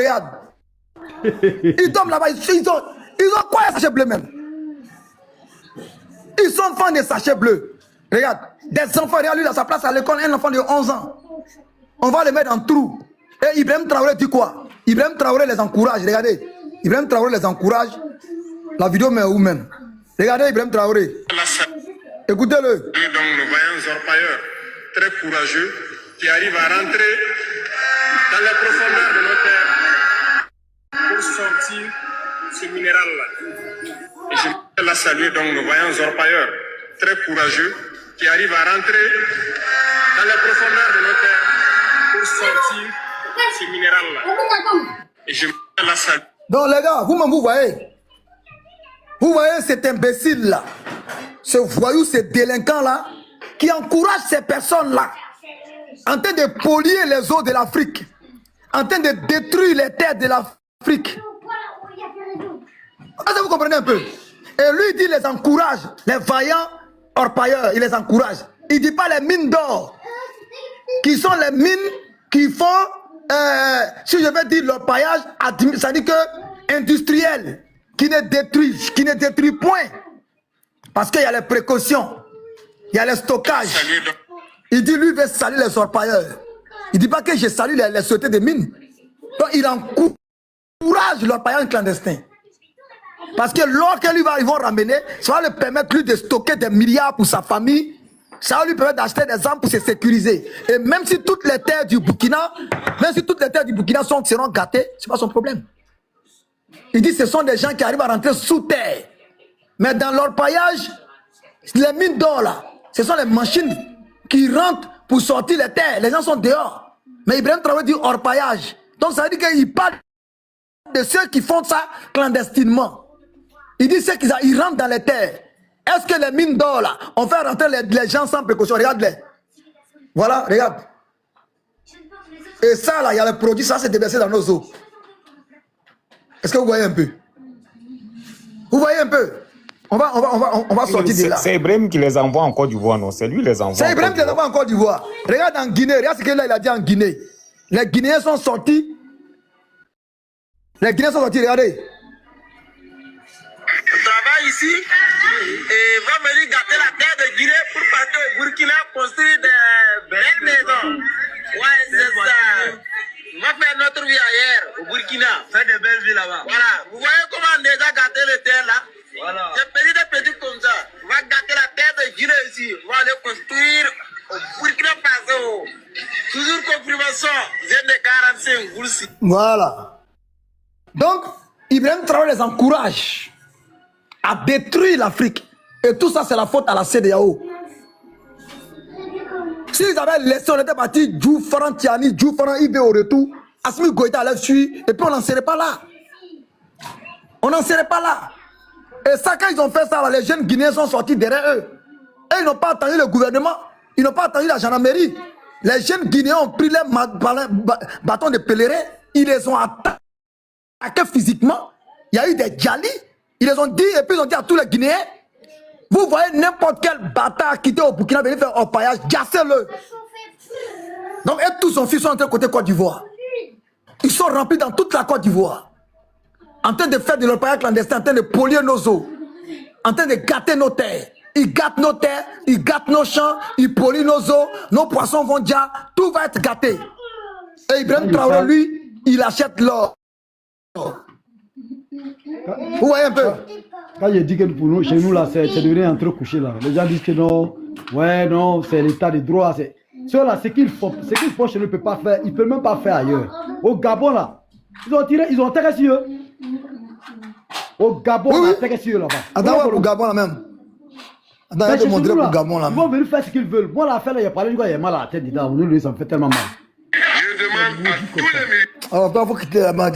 regarde. Ils dorment là-bas, ils ont quoi un sachet bleu même? Ils sont fans des sachets bleus. Regarde, des enfants, regarde lui à sa place à l'école, un enfant de 11 ans. On va le mettre en trou. Et Ibrahim Traoré dit quoi? Ibrahim Traoré les encourage, regardez. Ibrahim Traoré les encourage. La vidéo met où même? Regardez Ibrahim Traoré. Écoutez-le. Donc nous voyons Zorpailleur, très courageux, qui arrive à rentrer dans les profondeurs de nos terres pour sortir ce minéral-là. Et je voudrais la saluer, donc nous voyons Zorpailleur, très courageux, qui arrive à rentrer dans les profondeurs de nos terres pour sortir ce minéral-là. Et je voudrais la saluer. Donc les gars, vous voyez cet imbécile-là, ce voyou, ce délinquant-là, qui encourage ces personnes-là, en train de polluer les eaux de l'Afrique, en train de détruire les terres de l'Afrique. Est-ce que vous comprenez un peu? Et lui, il dit, les encourage, les vaillants orpailleurs, il les encourage. Il ne dit pas les mines d'or, qui sont les mines qui font, si je vais dire l'orpaillage, ça dit que industriel, qui ne détruit point. Parce qu'il y a les précautions, il y a les stockages. Il dit, lui, il veut saluer les orpailleurs. Il ne dit pas que je salue les sociétés de mines. Donc, il encourage l'orpaillage clandestin. Parce que l'or qu'ils vont ramener, ça va lui permettre lui de stocker des milliards pour sa famille. Ça va lui permettre d'acheter des armes pour se sécuriser. Et même si toutes les terres du Burkina, seront gâtées, ce n'est pas son problème. Il dit que ce sont des gens qui arrivent à rentrer sous terre. Mais dans l'orpaillage, les mines d'or là, ce sont les machines qui rentrent pour sortir les terres. Les gens sont dehors. Mais Ibrahim Traoré dit orpaillage. Donc ça veut dire qu'il parle de ceux qui font ça clandestinement. Il dit ceux qui rentrent dans les terres. Est-ce que les mines d'or là, on fait rentrer les gens sans précaution? Regarde-les. Voilà, regarde. Et ça là, il y a le produit, ça s'est déversé dans nos eaux. Est-ce que vous voyez un peu? Vous voyez un peu? On va sortir de là. C'est Ibrahim qui les envoie en Côte d'Ivoire, non? C'est lui qui les envoie. C'est Ibrahim qui les envoie en Côte d'Ivoire. Regarde en Guinée, regarde ce qu'il a dit en Guinée. Les Guinéens sont sortis. Les Guinéens sont sortis, regardez. On travaille ici et va venir gâter la terre de Guinée pour partir au Burkina construire des belles maisons. Ouais, c'est ça. On va faire notre vie ailleurs, au Burkina. Faire des belles villes là-bas. Voilà. Vous voyez comment on a déjà gâté les terres là? Voilà. Des petits comme ça. On va gâter la terre de Guinée ici. On va aller construire au Burkina Faso. Toujours confirmation. J'ai des 45 bourses. Voilà. Donc, Ibrahim Traoré les encourage à détruire l'Afrique. Et tout ça, c'est la faute à la CEDEAO. S'ils avaient laissé, on était parti, Diouf, Faran Tiani, Diouf, Faran Ibé au retour, Assimi Goïta allait suivre, et puis on n'en serait pas là. On n'en serait pas là. Et ça, quand ils ont fait ça, là, les jeunes Guinéens sont sortis derrière eux. Et ils n'ont pas attendu le gouvernement, ils n'ont pas attendu la gendarmerie. Les jeunes Guinéens ont pris les bâtons de pèlerin, ils les ont attaqués physiquement. Il y a eu des djalis. Ils les ont dit, et puis ils ont dit à tous les Guinéens, vous voyez n'importe quel bâtard quitter au Burkina, venir faire orpaillage, gassez-le. Donc, et tous son fils sont entrés côté Côte d'Ivoire. Ils sont remplis dans toute la Côte d'Ivoire. En train de faire de l'orpaillage clandestin, en train de polluer nos eaux, en train de gâter nos terres. Ils gâtent nos terres, ils gâtent nos champs, ils polluent nos eaux, nos poissons vont déjà, tout va être gâté. Et Ibrahim Traoré, lui, il achète l'or. Vous voyez un peu? Quand je dis que pour nous, chez nous, là, c'est devenu entre coucher là. Les gens disent que non, ouais, non, c'est l'état de droit. Ceux-là, ce qu'ils font chez nous, ils ne peuvent pas faire, ils ne peuvent même pas faire ailleurs. Au Gabon, là, ils ont attaqué sur eux. Au Gabon, oui, on a attaqué sur eux là-bas. Attends, au Gabon, là même. Attends, je vais te montrer au Gabon, là même. Ils vont venir faire ce qu'ils veulent. Moi, l'affaire, là, il y a parlé du gars, il y a mal à la tête dedans. Nous, ça me fait tellement mal. Je demande à tous les militaires. Alors, il faut quitter là-bas.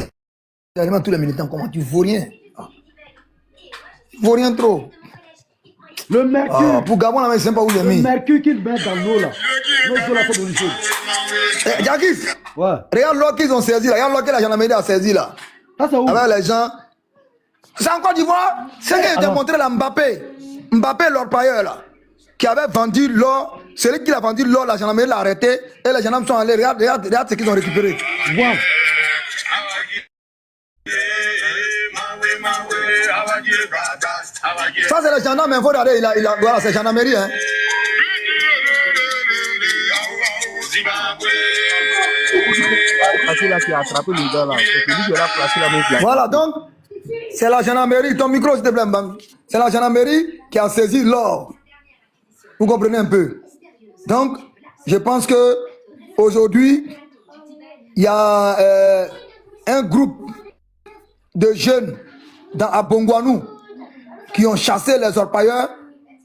Tous les militants, comment tu vaux rien? Tu vaux rien trop. Le mercure. Pour Gabon, là, mais c'est pas où les mis. Le mercure qu'ils mettent dans l'eau là. L'eau là, c'est bonne. Jacques, ouais. Regarde l'eau qu'ils ont saisi là. Regarde l'eau que la gendarmerie a saisi là. Ça, c'est où? Avec les gens. C'est encore d'Ivoire. C'est qu'il a démontré là Mbappé. Mbappé, l'orpailleur là. Qui avait vendu l'or. Celui qui a vendu l'or, la gendarmerie l'a arrêté. Et les gendarmes sont allés. Regarde ce qu'ils ont récupéré. Wow. Ça, c'est le gendarme, il faut regarder, voilà, c'est gendarmerie. Hein. Voilà, donc, c'est la gendarmerie. Ton micro, s'il te plaît, Mbang. C'est la gendarmerie qui a saisi l'or. Vous comprenez un peu? Donc, je pense que aujourd'hui, il y a un groupe de jeunes à Bongouanou qui ont chassé les orpailleurs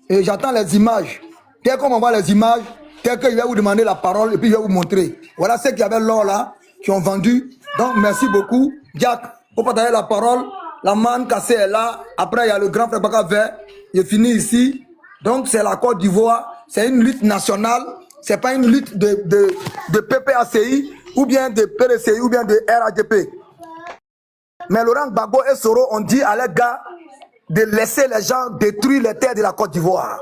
et j'attends les images. Dès qu'on m'envoie les images, dès que je vais vous demander la parole et puis je vais vous montrer. Voilà ceux qui avaient l'or là, qui ont vendu. Donc, merci beaucoup. Jack, pour partager la parole. La manne cassée est là. Après, il y a le grand frère Baka Vert. Il finit ici. Donc, c'est la Côte d'Ivoire. C'est une lutte nationale. Ce n'est pas une lutte de PPACI ou bien de PDCI ou bien de RADP. Mais Laurent Gbagbo et Soro ont dit à leurs gars de laisser les gens détruire les terres de la Côte d'Ivoire.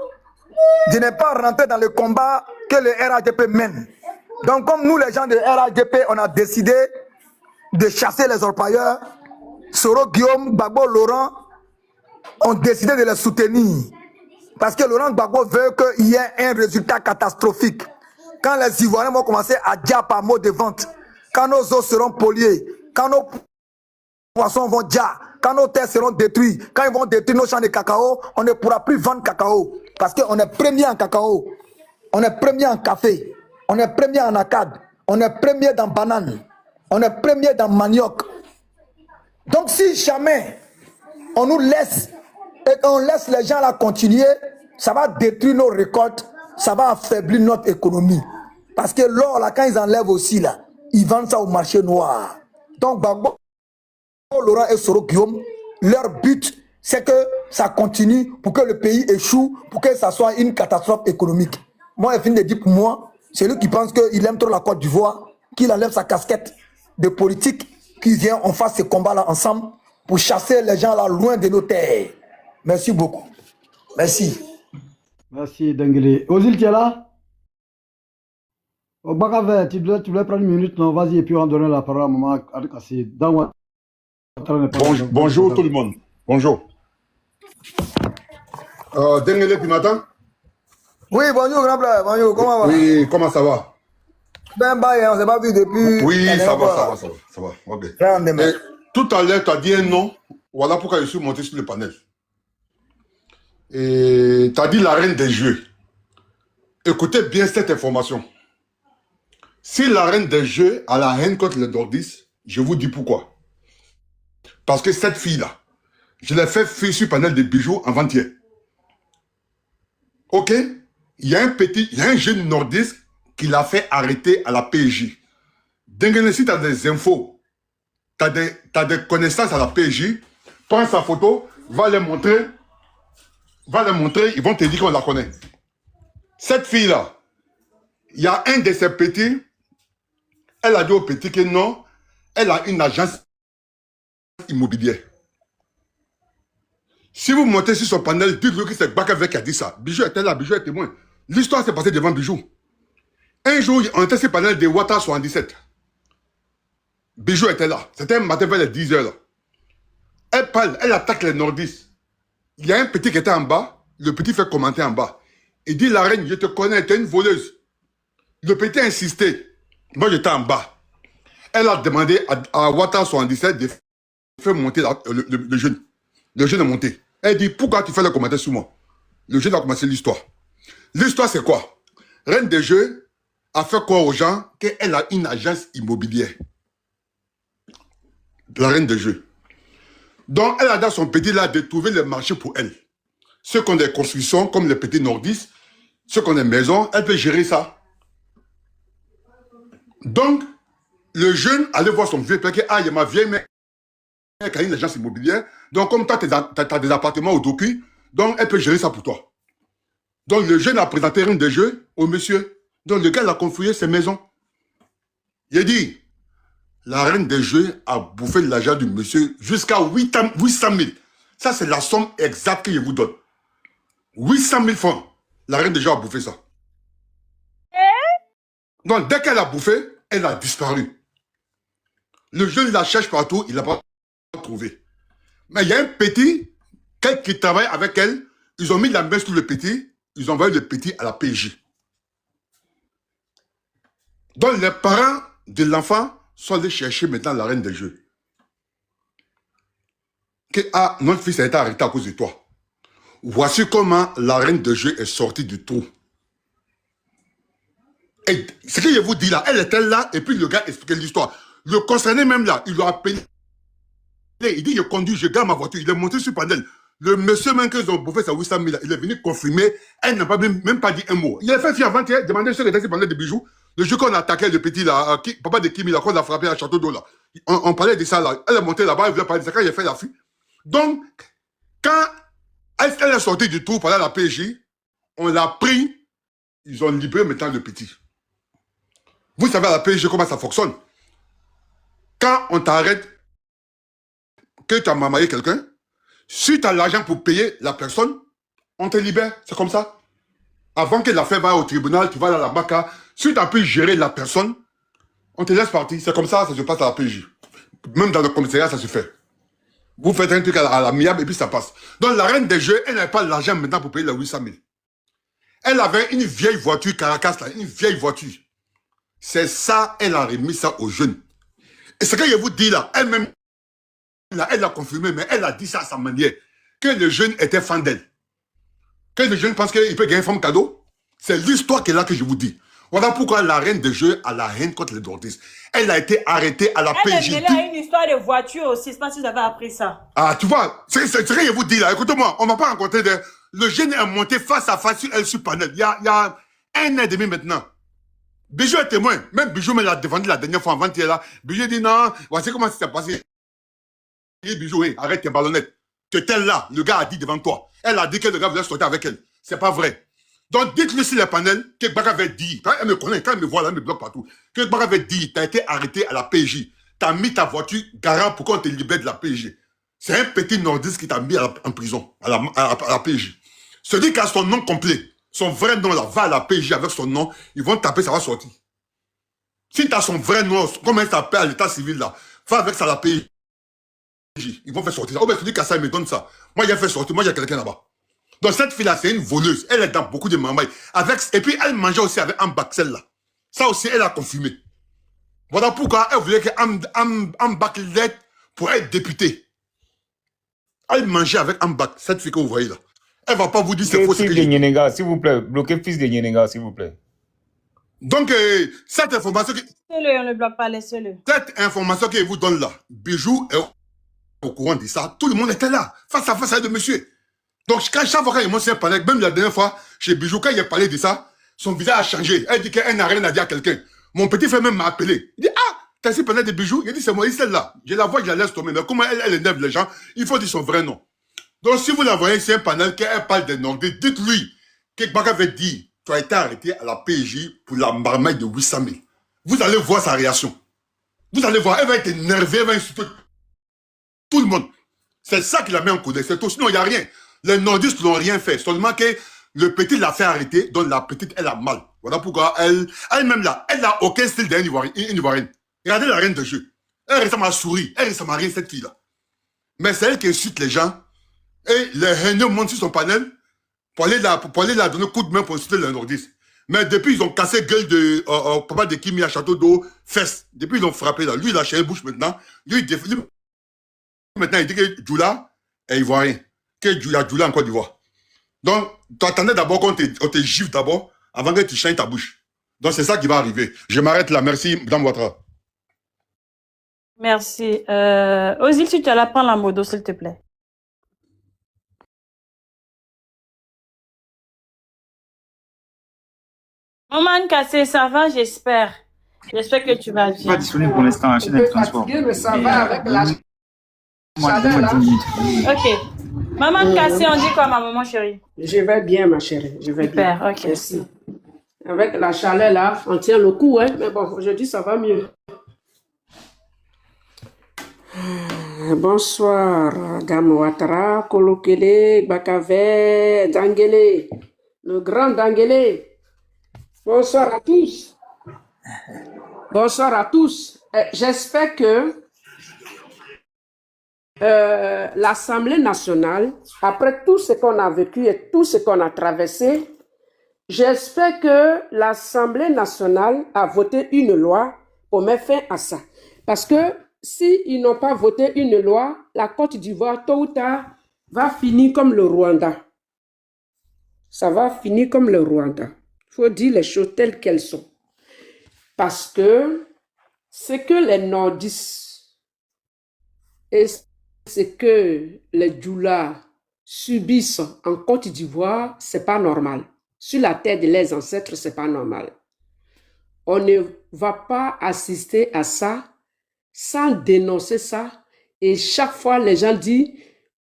De ne pas rentrer dans le combat que le RADP mène. Donc, comme nous, les gens de RADP, on a décidé de chasser les orpailleurs, Soro, Guillaume, Gbagbo, Laurent ont décidé de les soutenir. Parce que Laurent Gbagbo veut qu'il y ait un résultat catastrophique. Quand les Ivoiriens vont commencer à dire par mot de vente, quand nos eaux seront polluées, quand nos poissons vont dire, quand nos terres seront détruites, quand ils vont détruire nos champs de cacao, on ne pourra plus vendre cacao. Parce qu'on est premier en cacao, on est premier en café, on est premier en acade, on est premier dans banane, on est premier dans manioc. Donc si jamais on nous laisse et qu'on laisse les gens là continuer, ça va détruire nos récoltes, ça va affaiblir notre économie. Parce que l'or là, quand ils enlèvent aussi là, ils vendent ça au marché noir. Donc Gbagbo, Laurent et Soro Guillaume, leur but c'est que ça continue pour que le pays échoue, pour que ça soit une catastrophe économique. Moi, il finit de dire pour moi, c'est lui qui pense qu'il aime trop la Côte d'Ivoire, qu'il enlève sa casquette de politique, qu'il vient, on fasse ce combat-là ensemble pour chasser les gens là loin de nos terres. Merci beaucoup. Merci. Merci, Denguele. Ozil, tu es là? Au Bakavé, tu dois prendre une minute, non? Vas-y, et puis on va donner la parole à maman Adekassi. Bonjour tout le monde. Bonjour. Denguele, tu m'entends? Oui, bonjour, grand frère. Bonjour, comment va? Oui, comment ça va? Ben, on ne s'est pas vu depuis. Oui, ça va. Ok. Et tout à l'heure, tu as dit un nom. Voilà pourquoi je suis monté sur le panel. Et tu as dit la reine des jeux. Écoutez bien cette information. Si la reine des jeux a la haine contre les nordistes, je vous dis pourquoi. Parce que cette fille-là, je l'ai fait fuir sur le panel de bijoux avant-hier. Ok? Il y a un jeune nordiste qui l'a fait arrêter à la PJ. Denguele, si tu as des infos, tu as des connaissances à la PJ, prends sa photo, va les montrer, ils vont te dire qu'on la connaît. Cette fille-là, il y a un de ses petits, elle a dit au petit que non, elle a une agence immobilière. Si vous montez sur son panel, dites-lui que c'est Bakavé qui a dit ça. Bijou était là, Bijou est témoin. L'histoire s'est passée devant Bijou. Un jour, on était sur le panel de Ouattara 77. Bijou était là. C'était un matin vers les 10h. Là. Elle parle, elle attaque les nordistes. Il y a un petit qui était en bas. Le petit fait commenter en bas. Il dit, la reine, je te connais, tu es une voleuse. Le petit a insisté. Moi, j'étais en bas. Elle a demandé à Ouattara 77 de faire monter le jeune. Le jeune est monté. Elle dit, pourquoi tu fais le commentaire sur moi? Le jeune a commencé l'histoire. L'histoire, c'est quoi? Reine des Jeux a fait quoi aux gens? Qu'elle a une agence immobilière. La Reine des Jeux. Donc, elle a dans son petit là de trouver le marché pour elle. Ceux qui ont des constructions, comme les petits nordistes, ceux qui ont des maisons, elle peut gérer ça. Donc, le jeune allait voir son vieux père qui il y a ma vieille mère qui a une agence immobilière. Donc, comme toi, tu as des appartements au docu, donc elle peut gérer ça pour toi. Donc, le jeune a présenté Reine des Jeux au monsieur. Donc, le gars a construit ses maisons. Il a dit, la Reine des Jeux a bouffé l'argent du monsieur jusqu'à 800 000. Ça, c'est la somme exacte que je vous donne. 800 000 francs. La Reine des Jeux a bouffé ça. Donc, dès qu'elle a bouffé, elle a disparu. Le jeune la cherche partout, il n'a pas trouvé. Mais il y a un petit Quelqu'un qui travaille avec elle, ils ont mis la main sur le petit, ils ont envoyé le petit à la PJ. Donc les parents de l'enfant sont allés chercher maintenant la reine des jeux. Que notre fils a été arrêté à cause de toi. Voici comment la reine des jeux est sortie du trou. Et ce que je vous dis là, elle était là et puis le gars expliquait l'histoire. Le concerné même là, il lui a appelé. Il dit, je conduis, je garde ma voiture. Il est monté sur panel. Le monsieur même qu'ils ont bouffé sa 800 000, il est venu confirmer. Elle n'a même pas dit un mot. Il a fait fier avant-hier, demandé sur les panel de bijoux. Le jour qu'on a attaqué le petit là, papa de Kimi, là, qu'on a frappé à Château d'eau là. On parlait de ça là. Elle est montée là-bas, elle voulait parler de ça quand il a fait la fuite. Donc, quand elle est sortie du trou pendant la PJ, on l'a pris, ils ont libéré maintenant le petit. Vous savez à la PJ comment ça fonctionne. Quand on t'arrête, que tu as marié quelqu'un, si tu as l'argent pour payer la personne, on te libère. C'est comme ça. Avant que l'affaire va au tribunal, tu vas à la BACA. Si tu as pu gérer la personne, on te laisse partir. C'est comme ça, ça se passe à la PJ. Même dans le commissariat, ça se fait. Vous faites un truc à l'amiable et puis ça passe. Donc la reine des jeux, elle n'avait pas l'argent maintenant pour payer les 800 000. Elle avait une vieille voiture Caracas, là, une vieille voiture. C'est ça, elle a remis ça aux jeunes. Et ce que je vous dis là, elle-même, elle l'a confirmé, mais elle a dit ça à sa manière, que le jeune était fan d'elle. Que le jeune pense qu'il peut gagner une femme cadeau. C'est l'histoire qui est là que je vous dis. Voilà pourquoi la reine des jeux a la haine contre les nordistes. Elle a été arrêtée à la PJ. Elle a une histoire de voiture aussi, je sais pas si vous avez appris ça. Ah, tu vois, c'est ce que je vous dis là. Écoutez-moi, on ne va pas rencontrer des... Le jeune est monté face à face sur elle sur panel. Il y a 1 an et demi maintenant. Bijou est témoin. Même Bijou me l'a défendu la dernière fois avant-hier là. Bijou dit non, voici comment ça s'est passé. Et Bijou, hey, arrête tes ballonnettes. Tu étais là, le gars a dit devant toi. Elle a dit que le gars voulait sortir avec elle. C'est pas vrai. Donc dites-lui sur les panels que Gbagba avait dit, quand elle me connaît, quand elle me voit là, elle me bloque partout, que Gbagba avait dit, tu as été arrêté à la PJ. Tu as mis ta voiture garant pour qu'on te libère de la PJ. C'est un petit nordiste qui t'a mis en prison, à la PJ. Celui qui a son nom complet, son vrai nom là, va à la PJ avec son nom, ils vont taper, ça va sortir. Si tu as son vrai nom, comment il s'appelle à l'état civil là, va avec ça à la PJ. Ils vont faire sortir ça. Oh ben celui qui a ça, il me donne ça. Moi, il a fait sortir, moi, il y a quelqu'un là-bas. Donc cette fille-là, c'est une voleuse. Elle est dans beaucoup de mamailles. Et puis, elle mangeait aussi avec Ambak, celle-là. Ça aussi, elle a confirmé. Voilà pourquoi elle voulait que Ambak l'aide pour être députée. Elle mangeait avec Ambak, cette fille que vous voyez là. Elle ne va pas vous dire c'est faux. Fils de Nyenenga, s'il vous plaît. Bloquez fils de Nyenenga, s'il vous plaît. Donc, cette information... Laissez-le, on ne le bloque pas, laissez-le. Cette information qu'il vous donne là, Bijou est au courant de ça. Tout le monde était là, face à face avec le monsieur. Donc, chaque fois qu'il m'a parlé, même la dernière fois, chez Bijou, quand il a parlé de ça, son visage a changé. Elle dit qu'elle n'a rien à dire à quelqu'un. Mon petit frère même m'a appelé. Il dit, ah, t'as essayé de parler de Bijou? Il dit, c'est moi, celle-là. Je la vois, je la laisse tomber. Mais comment elle énerve les gens? Il faut dire son vrai nom. Donc, si vous la voyez sur un panel, qu'elle parle des noms, dites-lui que Gbagba avait dit, tu as été arrêté à la PJ pour la marmaille de 800 000. Vous allez voir sa réaction. Vous allez voir, elle va être énervée, elle va insulter tout le monde. C'est ça qui la met en colère. C'est tout. Sinon, il n'y a rien. Les nordistes n'ont rien fait. Seulement que le petit l'a fait arrêter, donc la petite, elle a mal. Voilà pourquoi elle-même là, elle n'a aucun style d'une Ivoirienne. Regardez la reine de jeu. Elle ressemble à souris. Elle ressemble à rien, cette fille-là. Mais c'est elle qui insulte les gens. Et les haineux montent sur son panel pour aller la donner un coup de main pour insulter les nordistes. Mais depuis, ils ont cassé gueule de papa de Kimi à Château d'eau, fesses. Depuis, ils l'ont frappé là. Lui, il a chez bouche maintenant. Lui, maintenant, il dit que Djoula est ivoirien. Que Djoula en Côte d'Ivoire. Donc, tu attendais d'abord qu'on te gifle d'abord avant que tu changes ta bouche. Donc, c'est ça qui va arriver. Je m'arrête là. Merci, Madame Ouattara. Merci. Ozil, si tu allais prendre la modo, s'il te plaît. Maman Cassé, ça va, j'espère. J'espère que tu vas bien. Pas disponible pour l'instant, chaîne de transport. Mais ça va avec la Moi, chaleur là. Ok. Maman Cassé, on dit quoi, ma maman chérie? Je vais bien, ma chérie. Je vais bien. Super, ok. Merci. Avec la chaleur là, on tient le coup, hein. Mais bon, aujourd'hui, ça va mieux. Bonsoir, Dame Ouattara, Kolokele, Bakave, Dangele, le grand Dangele. Bonsoir à tous. Bonsoir à tous. J'espère que l'Assemblée nationale, après tout ce qu'on a vécu et tout ce qu'on a traversé, j'espère que l'Assemblée nationale a voté une loi pour mettre fin à ça. Parce que s'ils n'ont pas voté une loi, la Côte d'Ivoire, tôt ou tard, va finir comme le Rwanda. Ça va finir comme le Rwanda. Il faut dire les choses telles qu'elles sont. Parce que ce que les nordistes et ce que les Djoula subissent en Côte d'Ivoire, c'est pas normal. Sur la terre de leurs ancêtres, c'est pas normal. On ne va pas assister à ça sans dénoncer ça. Et chaque fois, les gens disent,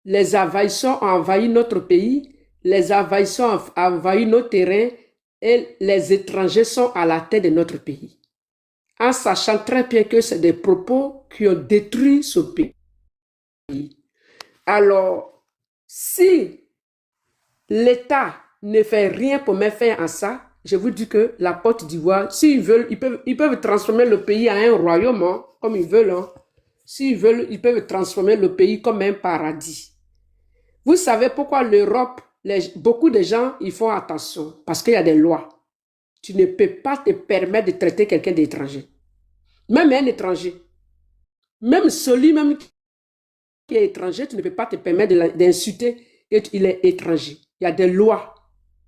les envahisseurs ont envahi notre pays, les envahisseurs ont envahi nos terrains et les étrangers sont à la tête de notre pays. En sachant très bien que c'est des propos qui ont détruit ce pays. Alors, si l'État ne fait rien pour mettre fin à ça, je vous dis que la Côte d'Ivoire, s'ils veulent, ils peuvent transformer le pays en un royaume, hein, comme ils veulent. Hein. S'ils veulent, ils peuvent transformer le pays comme un paradis. Vous savez pourquoi l'Europe, beaucoup de gens, ils font attention, parce qu'il y a des lois. Tu ne peux pas te permettre de traiter quelqu'un d'étranger. Même un étranger. Même celui même qui est étranger, tu ne peux pas te permettre d'insulter qu'il est étranger. Il y a des lois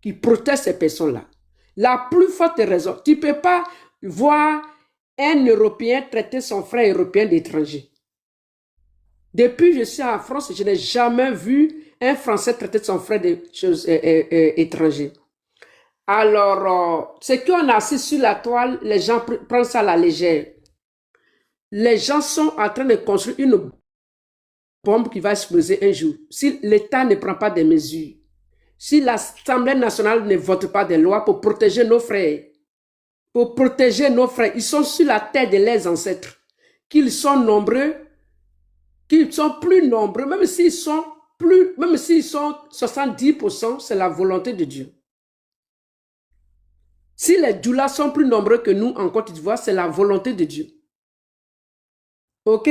qui protègent ces personnes-là. La plus forte raison, tu ne peux pas voir un Européen traiter son frère européen d'étranger. Depuis que je suis en France, je n'ai jamais vu un Français traiter son frère d'étranger. Alors, ce qu'on a assis sur la toile, les gens prennent ça à la légère. Les gens sont en train de construire une bombe qui va exploser un jour. Si l'État ne prend pas des mesures, si l'Assemblée nationale ne vote pas des lois pour protéger nos frères, ils sont sur la terre de leurs ancêtres, qu'ils sont nombreux, qu'ils sont plus nombreux, même s'ils sont 70%, c'est la volonté de Dieu. Si les Djoula sont plus nombreux que nous en Côte d'Ivoire, c'est la volonté de Dieu. Ok?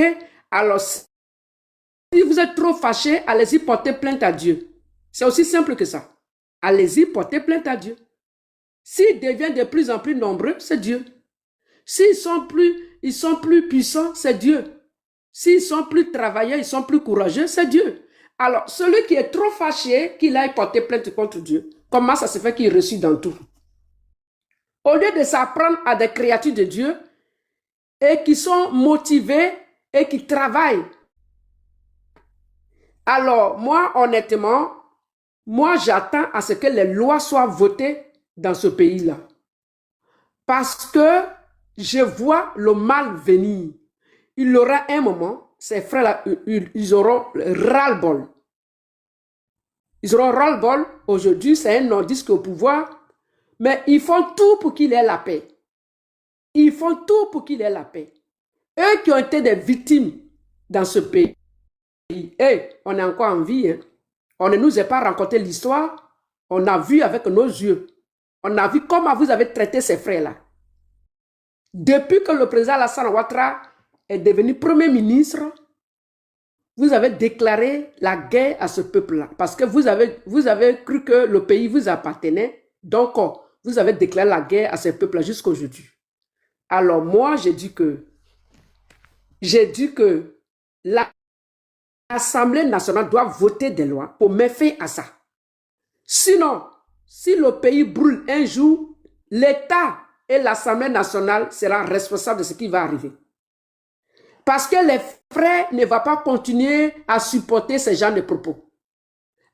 Alors, si vous êtes trop fâchés, allez-y porter plainte à Dieu. C'est aussi simple que ça. Allez-y porter plainte à Dieu. S'ils deviennent de plus en plus nombreux, c'est Dieu. S'ils sont plus puissants, c'est Dieu. S'ils sont plus travailleurs, ils sont plus courageux, c'est Dieu. Alors, celui qui est trop fâché, qu'il aille porter plainte contre Dieu, comment ça se fait qu'il réussit dans tout? Au lieu de s'apprendre à des créatures de Dieu et qui sont motivées et qui travaillent. Alors, moi, honnêtement, j'attends à ce que les lois soient votées dans ce pays-là. Parce que je vois le mal venir. Il y aura un moment, ces frères-là, ils auront ras-le-bol. Ils auront ras-le-bol. Aujourd'hui, c'est un nordiste au pouvoir. Mais ils font tout pour qu'il ait la paix. Ils font tout pour qu'il ait la paix. Eux qui ont été des victimes dans ce pays. Et on est encore en vie. Hein. On ne nous a pas raconté l'histoire. On a vu avec nos yeux. On a vu comment vous avez traité ces frères-là. Depuis que le président Alassane Ouattara est devenu Premier ministre, vous avez déclaré la guerre à ce peuple-là. Parce que vous avez cru que le pays vous appartenait. Donc, vous avez déclaré la guerre à ce peuple-là jusqu'à aujourd'hui. Alors moi, j'ai dit que l'Assemblée nationale doit voter des lois pour mettre fin à ça. Sinon, si le pays brûle un jour, l'État et l'Assemblée nationale seront responsables de ce qui va arriver. Parce que les frères ne vont pas continuer à supporter ce genre de propos.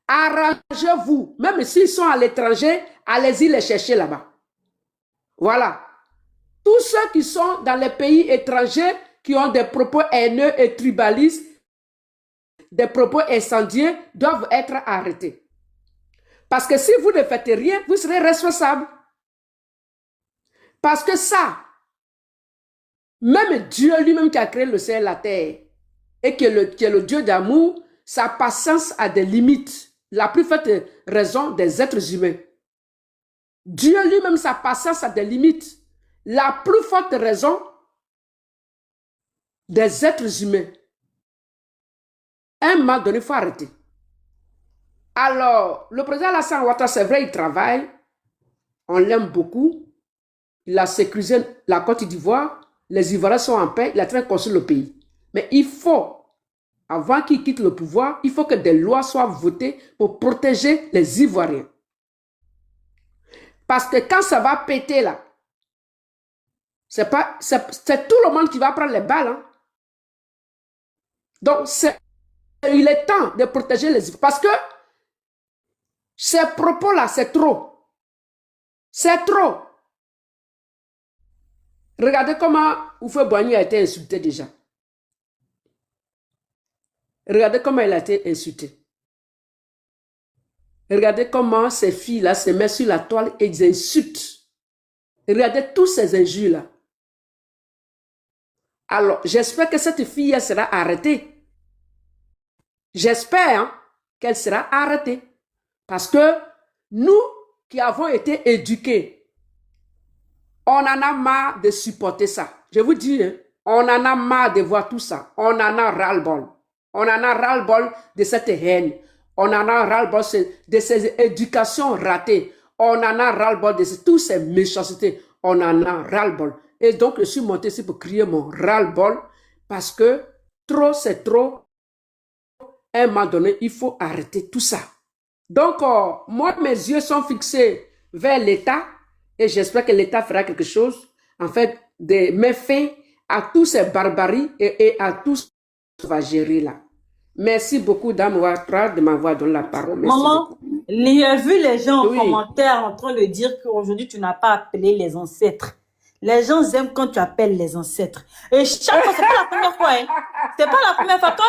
Arrangez-vous. Même s'ils sont à l'étranger, allez-y les chercher là-bas. Voilà. Tous ceux qui sont dans les pays étrangers, qui ont des propos haineux et tribalistes, des propos incendiaires, doivent être arrêtés. Parce que si vous ne faites rien, vous serez responsable. Parce que ça, même Dieu lui-même qui a créé le ciel et la terre, et qui est le Dieu d'amour, sa patience a des limites. La plus forte raison des êtres humains. Dieu lui-même, sa patience a des limites. La plus forte raison des êtres humains À un moment donné, il faut arrêter. Alors, le président Alassane Ouattara, c'est vrai, il travaille. On l'aime beaucoup. Il a sécurisé la Côte d'Ivoire. Les Ivoiriens sont en paix. Il est en train de construire le pays. Mais il faut, avant qu'il quitte le pouvoir, il faut que des lois soient votées pour protéger les Ivoiriens. Parce que quand ça va péter là, c'est tout le monde qui va prendre les balles. Hein. Donc, il est temps de protéger les Ivoiriens. Parce que ces propos-là, c'est trop. C'est trop. Regardez comment Oufé Boigny a été insulté déjà. Regardez comment il a été insulté. Regardez comment ces filles-là se mettent sur la toile et ils insultent. Regardez tous ces injures-là. Alors, j'espère que cette fille sera arrêtée. J'espère hein, qu'elle sera arrêtée. Parce que nous qui avons été éduqués, on en a marre de supporter ça. Je vous dis, hein, on en a marre de voir tout ça. On en a ras-le-bol. On en a ras-le-bol de cette haine. On en a ras-le-bol de ces éducations ratées. On en a ras-le-bol de toutes ces méchancetés. On en a ras-le-bol. Et donc, je suis monté ici pour crier mon ras-le-bol parce que trop, c'est trop. À un moment donné, il faut arrêter tout ça. Donc, moi, mes yeux sont fixés vers l'État et j'espère que l'État fera quelque chose, en fait, de mettre fin à toutes ces barbaries et à tout ce qu'on va gérer là. Merci beaucoup, Dame Ouattara, de m'avoir donné la parole. Merci Maman, beaucoup. j'ai vu les gens Oui. en commentaire en train de dire qu'aujourd'hui, tu n'as pas appelé les ancêtres. Les gens aiment quand tu appelles les ancêtres. Et chaque fois, c'est pas la première fois. Hein. C'est pas la première fois. Toi,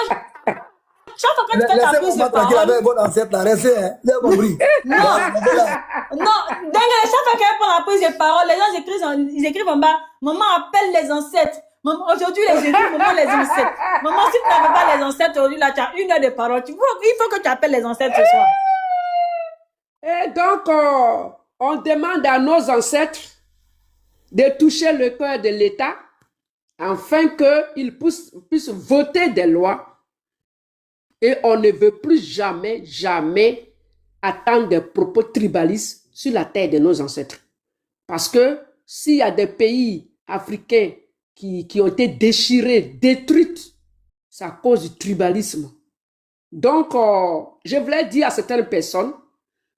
chaque fois que tu fais ta prise de tranquille avec parole. votre ancêtre là, restez, hein. Vous avez compris. Non, non, chaque fois qu'elle prend la prise de parole, les gens ils écrivent en bas, maman appelle les ancêtres. Aujourd'hui, les écrits, maman les ancêtres. Maman, si tu n'avais pas les ancêtres aujourd'hui, là, tu as 1 heure de parole. Il faut que tu appelles les ancêtres ce soir. Et donc, on demande à nos ancêtres de toucher le cœur de l'État afin qu'ils puissent voter des lois. Et on ne veut plus jamais, jamais attendre des propos tribalistes sur la terre de nos ancêtres. Parce que s'il y a des pays africains qui ont été déchirés, détruits, c'est à cause du tribalisme. Donc, je voulais dire à certaines personnes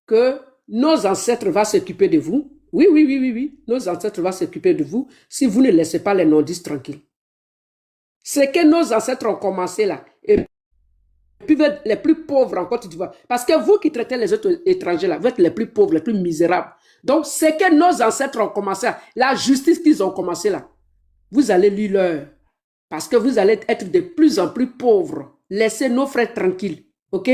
que nos ancêtres vont s'occuper de vous. Oui. Nos ancêtres vont s'occuper de vous si vous ne laissez pas les nordistes tranquilles. Ce que nos ancêtres ont commencé là, et puis vous êtes les plus pauvres en Côte d'Ivoire. Parce que vous qui traitez les autres étrangers là, vous êtes les plus pauvres, les plus misérables. Donc, ce que nos ancêtres ont commencé là, la justice qu'ils ont commencé là, vous allez lui leur. Parce que vous allez être de plus en plus pauvres. Laissez nos frères tranquilles. OK?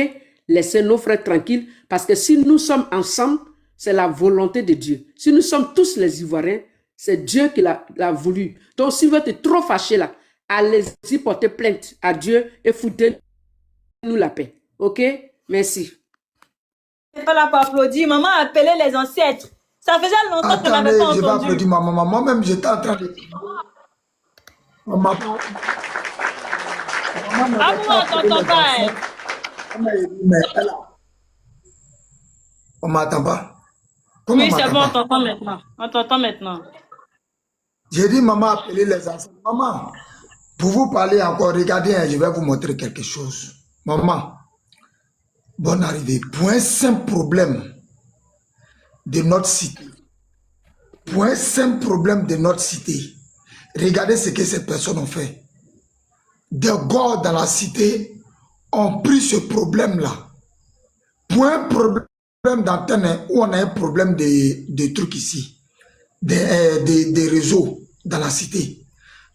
Laissez nos frères tranquilles. Parce que si nous sommes ensemble, c'est la volonté de Dieu. Si nous sommes tous les Ivoiriens, c'est Dieu qui l'a voulu. Donc, si vous êtes trop fâchés là, allez-y porter plainte à Dieu et foutez-nous la paix. OK? Merci. C'est pas là pour applaudir. Maman a appelé les ancêtres. Ça faisait longtemps que je n'avais Attendez, pas je vais entendu. applaudir ma maman. Moi-même, j'étais en train de... Maman. Ah, vous ne t'entendez pas, hein? Mais elle a... On m'attend pas. Comment Oui, on c'est bon, m'attend on pas? t'entend maintenant. On t'entend maintenant. J'ai dit, maman, appelez les enfants. Maman, pour vous parler encore, regardez, hein, je vais vous montrer quelque chose. Maman, bonne arrivée. Pour un simple problème de notre cité, pour un simple problème de notre cité, regardez ce que ces personnes ont fait. Des gars dans la cité ont pris ce problème-là. Pour un problème d'antenne, où on a un problème de trucs ici, des réseaux dans la cité.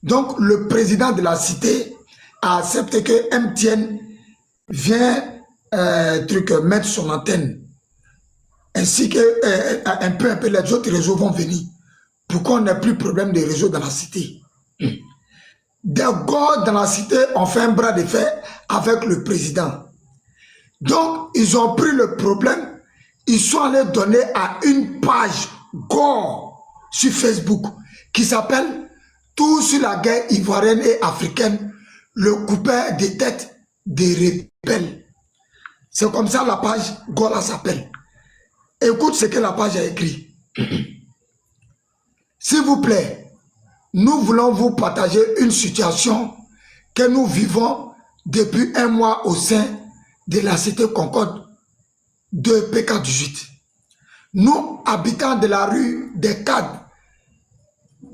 Donc, le président de la cité a accepté que MTN vienne mettre son antenne. Ainsi que un peu les autres réseaux vont venir. Pour qu'on n'ait plus de problème de réseau dans la cité. Des gars dans la cité ont fait un bras de fer avec le président. Donc, ils ont pris le problème, ils sont allés donner à une page gore sur Facebook qui s'appelle Tout sur la guerre ivoirienne et africaine, le coupeur des têtes des rebelles. C'est comme ça la page Gola s'appelle. Écoute ce que la page a écrit. S'il vous plaît, nous voulons vous partager une situation que nous vivons depuis un mois au sein de la cité Concorde de PK18. Nous, habitants de la rue des Cadres,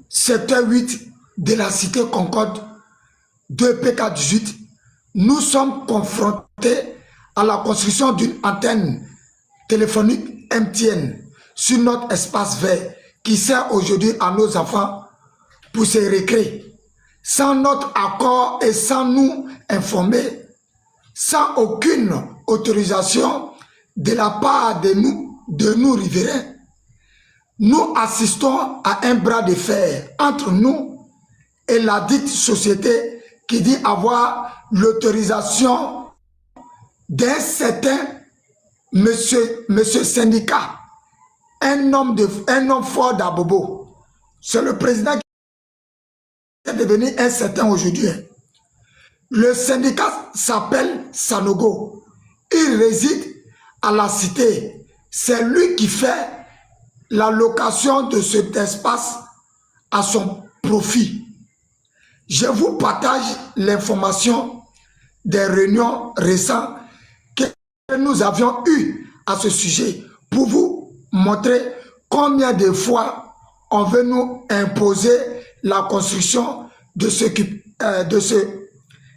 secteur 8 de la cité Concorde de PK18, nous sommes confrontés à la construction d'une antenne téléphonique MTN sur notre espace vert qui sert aujourd'hui à nos enfants pour se récréer. Sans notre accord et sans nous informer, sans aucune autorisation de la part de nous riverains, nous assistons à un bras de fer entre nous et la dite société qui dit avoir l'autorisation d'un certain monsieur syndicat, un homme fort d'Abobo. C'est le président qui est devenu un certain aujourd'hui. Le syndicat s'appelle Sanogo. Il réside à la cité. C'est lui qui fait la location de cet espace à son profit. Je vous partage l'information des réunions récentes que nous avions eues à ce sujet pour vous montrer combien de fois on veut nous imposer la construction de ce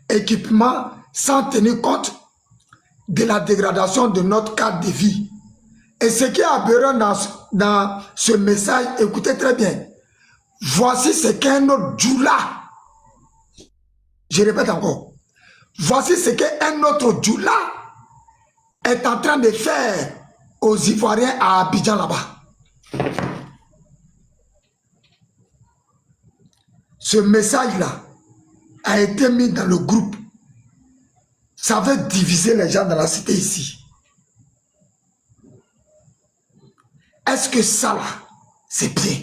équipement sans tenir compte de la dégradation de notre cadre de vie. Et ce qui est aberrant dans ce message, écoutez très bien, voici ce qu'un autre Djoula, je répète encore, voici ce qu'un autre Djoula est en train de faire aux Ivoiriens à Abidjan là-bas. Ce message-là a été mis dans le groupe. Ça veut diviser les gens dans la cité ici. Est-ce que ça là, c'est bien?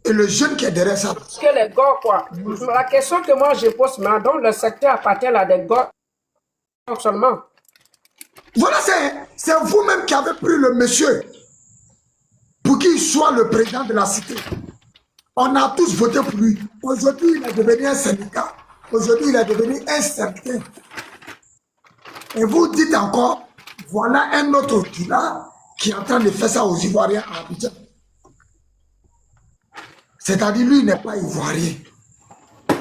Et le jeune qui est derrière ça. Parce que les gars, quoi. La question que moi je pose maintenant, le secteur appartient à des gars seulement. Voilà, c'est vous-même qui avez pris le monsieur pour qu'il soit le président de la cité. On a tous voté pour lui. Aujourd'hui, il est devenu un syndicat. Aujourd'hui, il est devenu un certain. Et vous dites encore, voilà un autre là qui est en train de faire ça aux Ivoiriens à Abidjan. C'est-à-dire, lui, il n'est pas Ivoirien.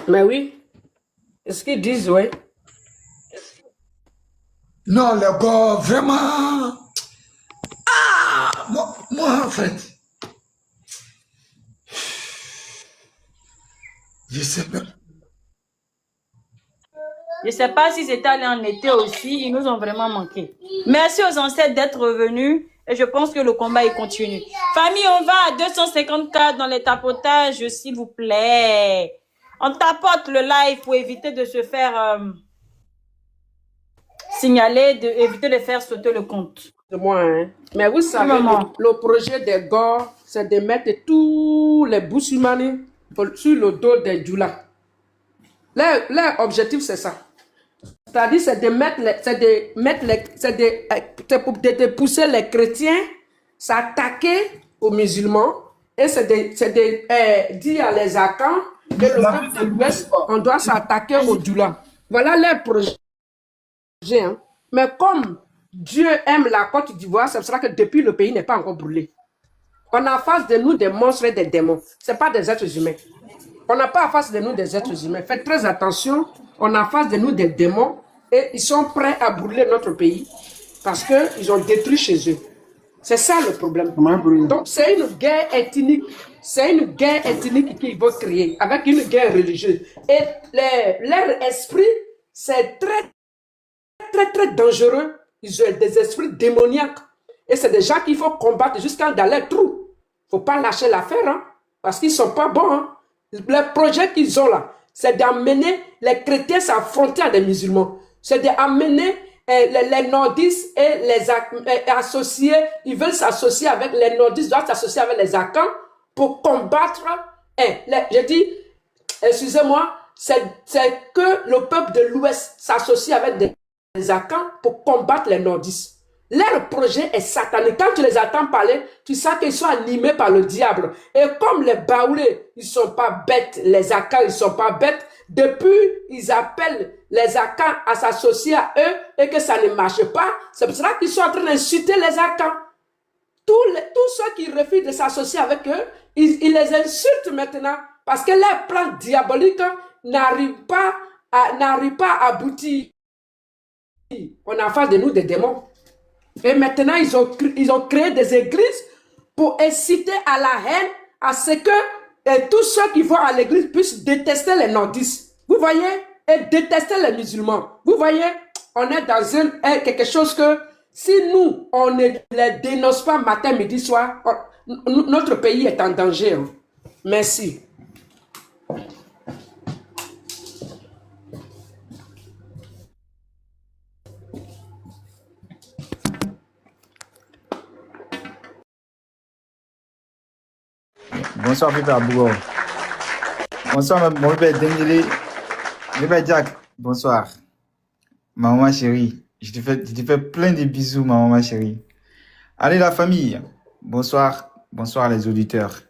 Mais oui. Est-ce qu'ils disent, oui? Non, les gars, vraiment... Ah, moi, en fait... Je sais pas. Je ne sais pas si c'était allé en été aussi, ils nous ont vraiment manqué. Merci aux ancêtres d'être revenus et je pense que le combat il continue. Famille, on va à 254 dans les tapotages, s'il vous plaît. On tapote le live pour éviter de se faire signaler, éviter de faire sauter le compte. De moi, hein. Mais vous savez, le projet des gars, c'est de mettre tous les Boussoumani sur le dos des Djoula. Leur objectif, c'est ça. C'est-à-dire, c'est de pousser les chrétiens s'attaquer aux musulmans et c'est de dire à les Akans que le peuple de l'Ouest, on doit s'attaquer aux Djoula. Voilà leur projet. Hein. Mais comme Dieu aime la Côte d'Ivoire, c'est pour ça que depuis le pays n'est pas encore brûlé. On a en face de nous des monstres et des démons. Ce n'est pas des êtres humains. On n'a pas en face de nous des êtres humains. Faites très attention. On a en face de nous des démons et ils sont prêts à brûler notre pays parce qu'ils ont détruit chez eux. C'est ça le problème. Donc c'est une guerre ethnique. C'est une guerre ethnique qu'ils vont créer avec une guerre religieuse. Et leur esprit, c'est très dangereux. Ils ont des esprits démoniaques. Et c'est des gens qu'il faut combattre jusqu'à dans les trous. Il ne faut pas lâcher l'affaire, hein, parce qu'ils ne sont pas bons. Hein. Le projet qu'ils ont là, c'est d'amener les chrétiens à s'affronter à des musulmans. C'est d'amener les nordistes et les associer. Ils veulent s'associer avec les nordistes, doivent s'associer avec les Akans pour combattre. Je dis, excusez-moi, c'est que le peuple de l'Ouest s'associe avec des Akans pour combattre les nordistes. Leur projet est satanique. Quand tu les entends parler, tu sens qu'ils sont animés par le diable. Et comme les Baoulés, ils ne sont pas bêtes, les Akans, ils ne sont pas bêtes, depuis, ils appellent les Akans à s'associer à eux et que ça ne marche pas. C'est pour cela qu'ils sont en train d'insulter les Akans. Tous ceux qui refusent de s'associer avec eux, ils les insultent maintenant parce que leurs plans diaboliques n'arrivent pas à aboutir. On a en face de nous des démons. Et maintenant, ils ont créé des églises pour inciter à la haine, à ce que tous ceux qui vont à l'église puissent détester les nordistes. Vous voyez? Et détester les musulmans. Vous voyez? On est dans quelque chose que si nous, on ne les dénonce pas matin, midi, soir, notre pays est en danger. Merci. Bonsoir, Pépé Abougo. Bonsoir, mon père Dengele. Pépé Jack, bonsoir. Ma maman chérie, je te fais plein de bisous, ma maman chérie. Allez, la famille, bonsoir, bonsoir les auditeurs.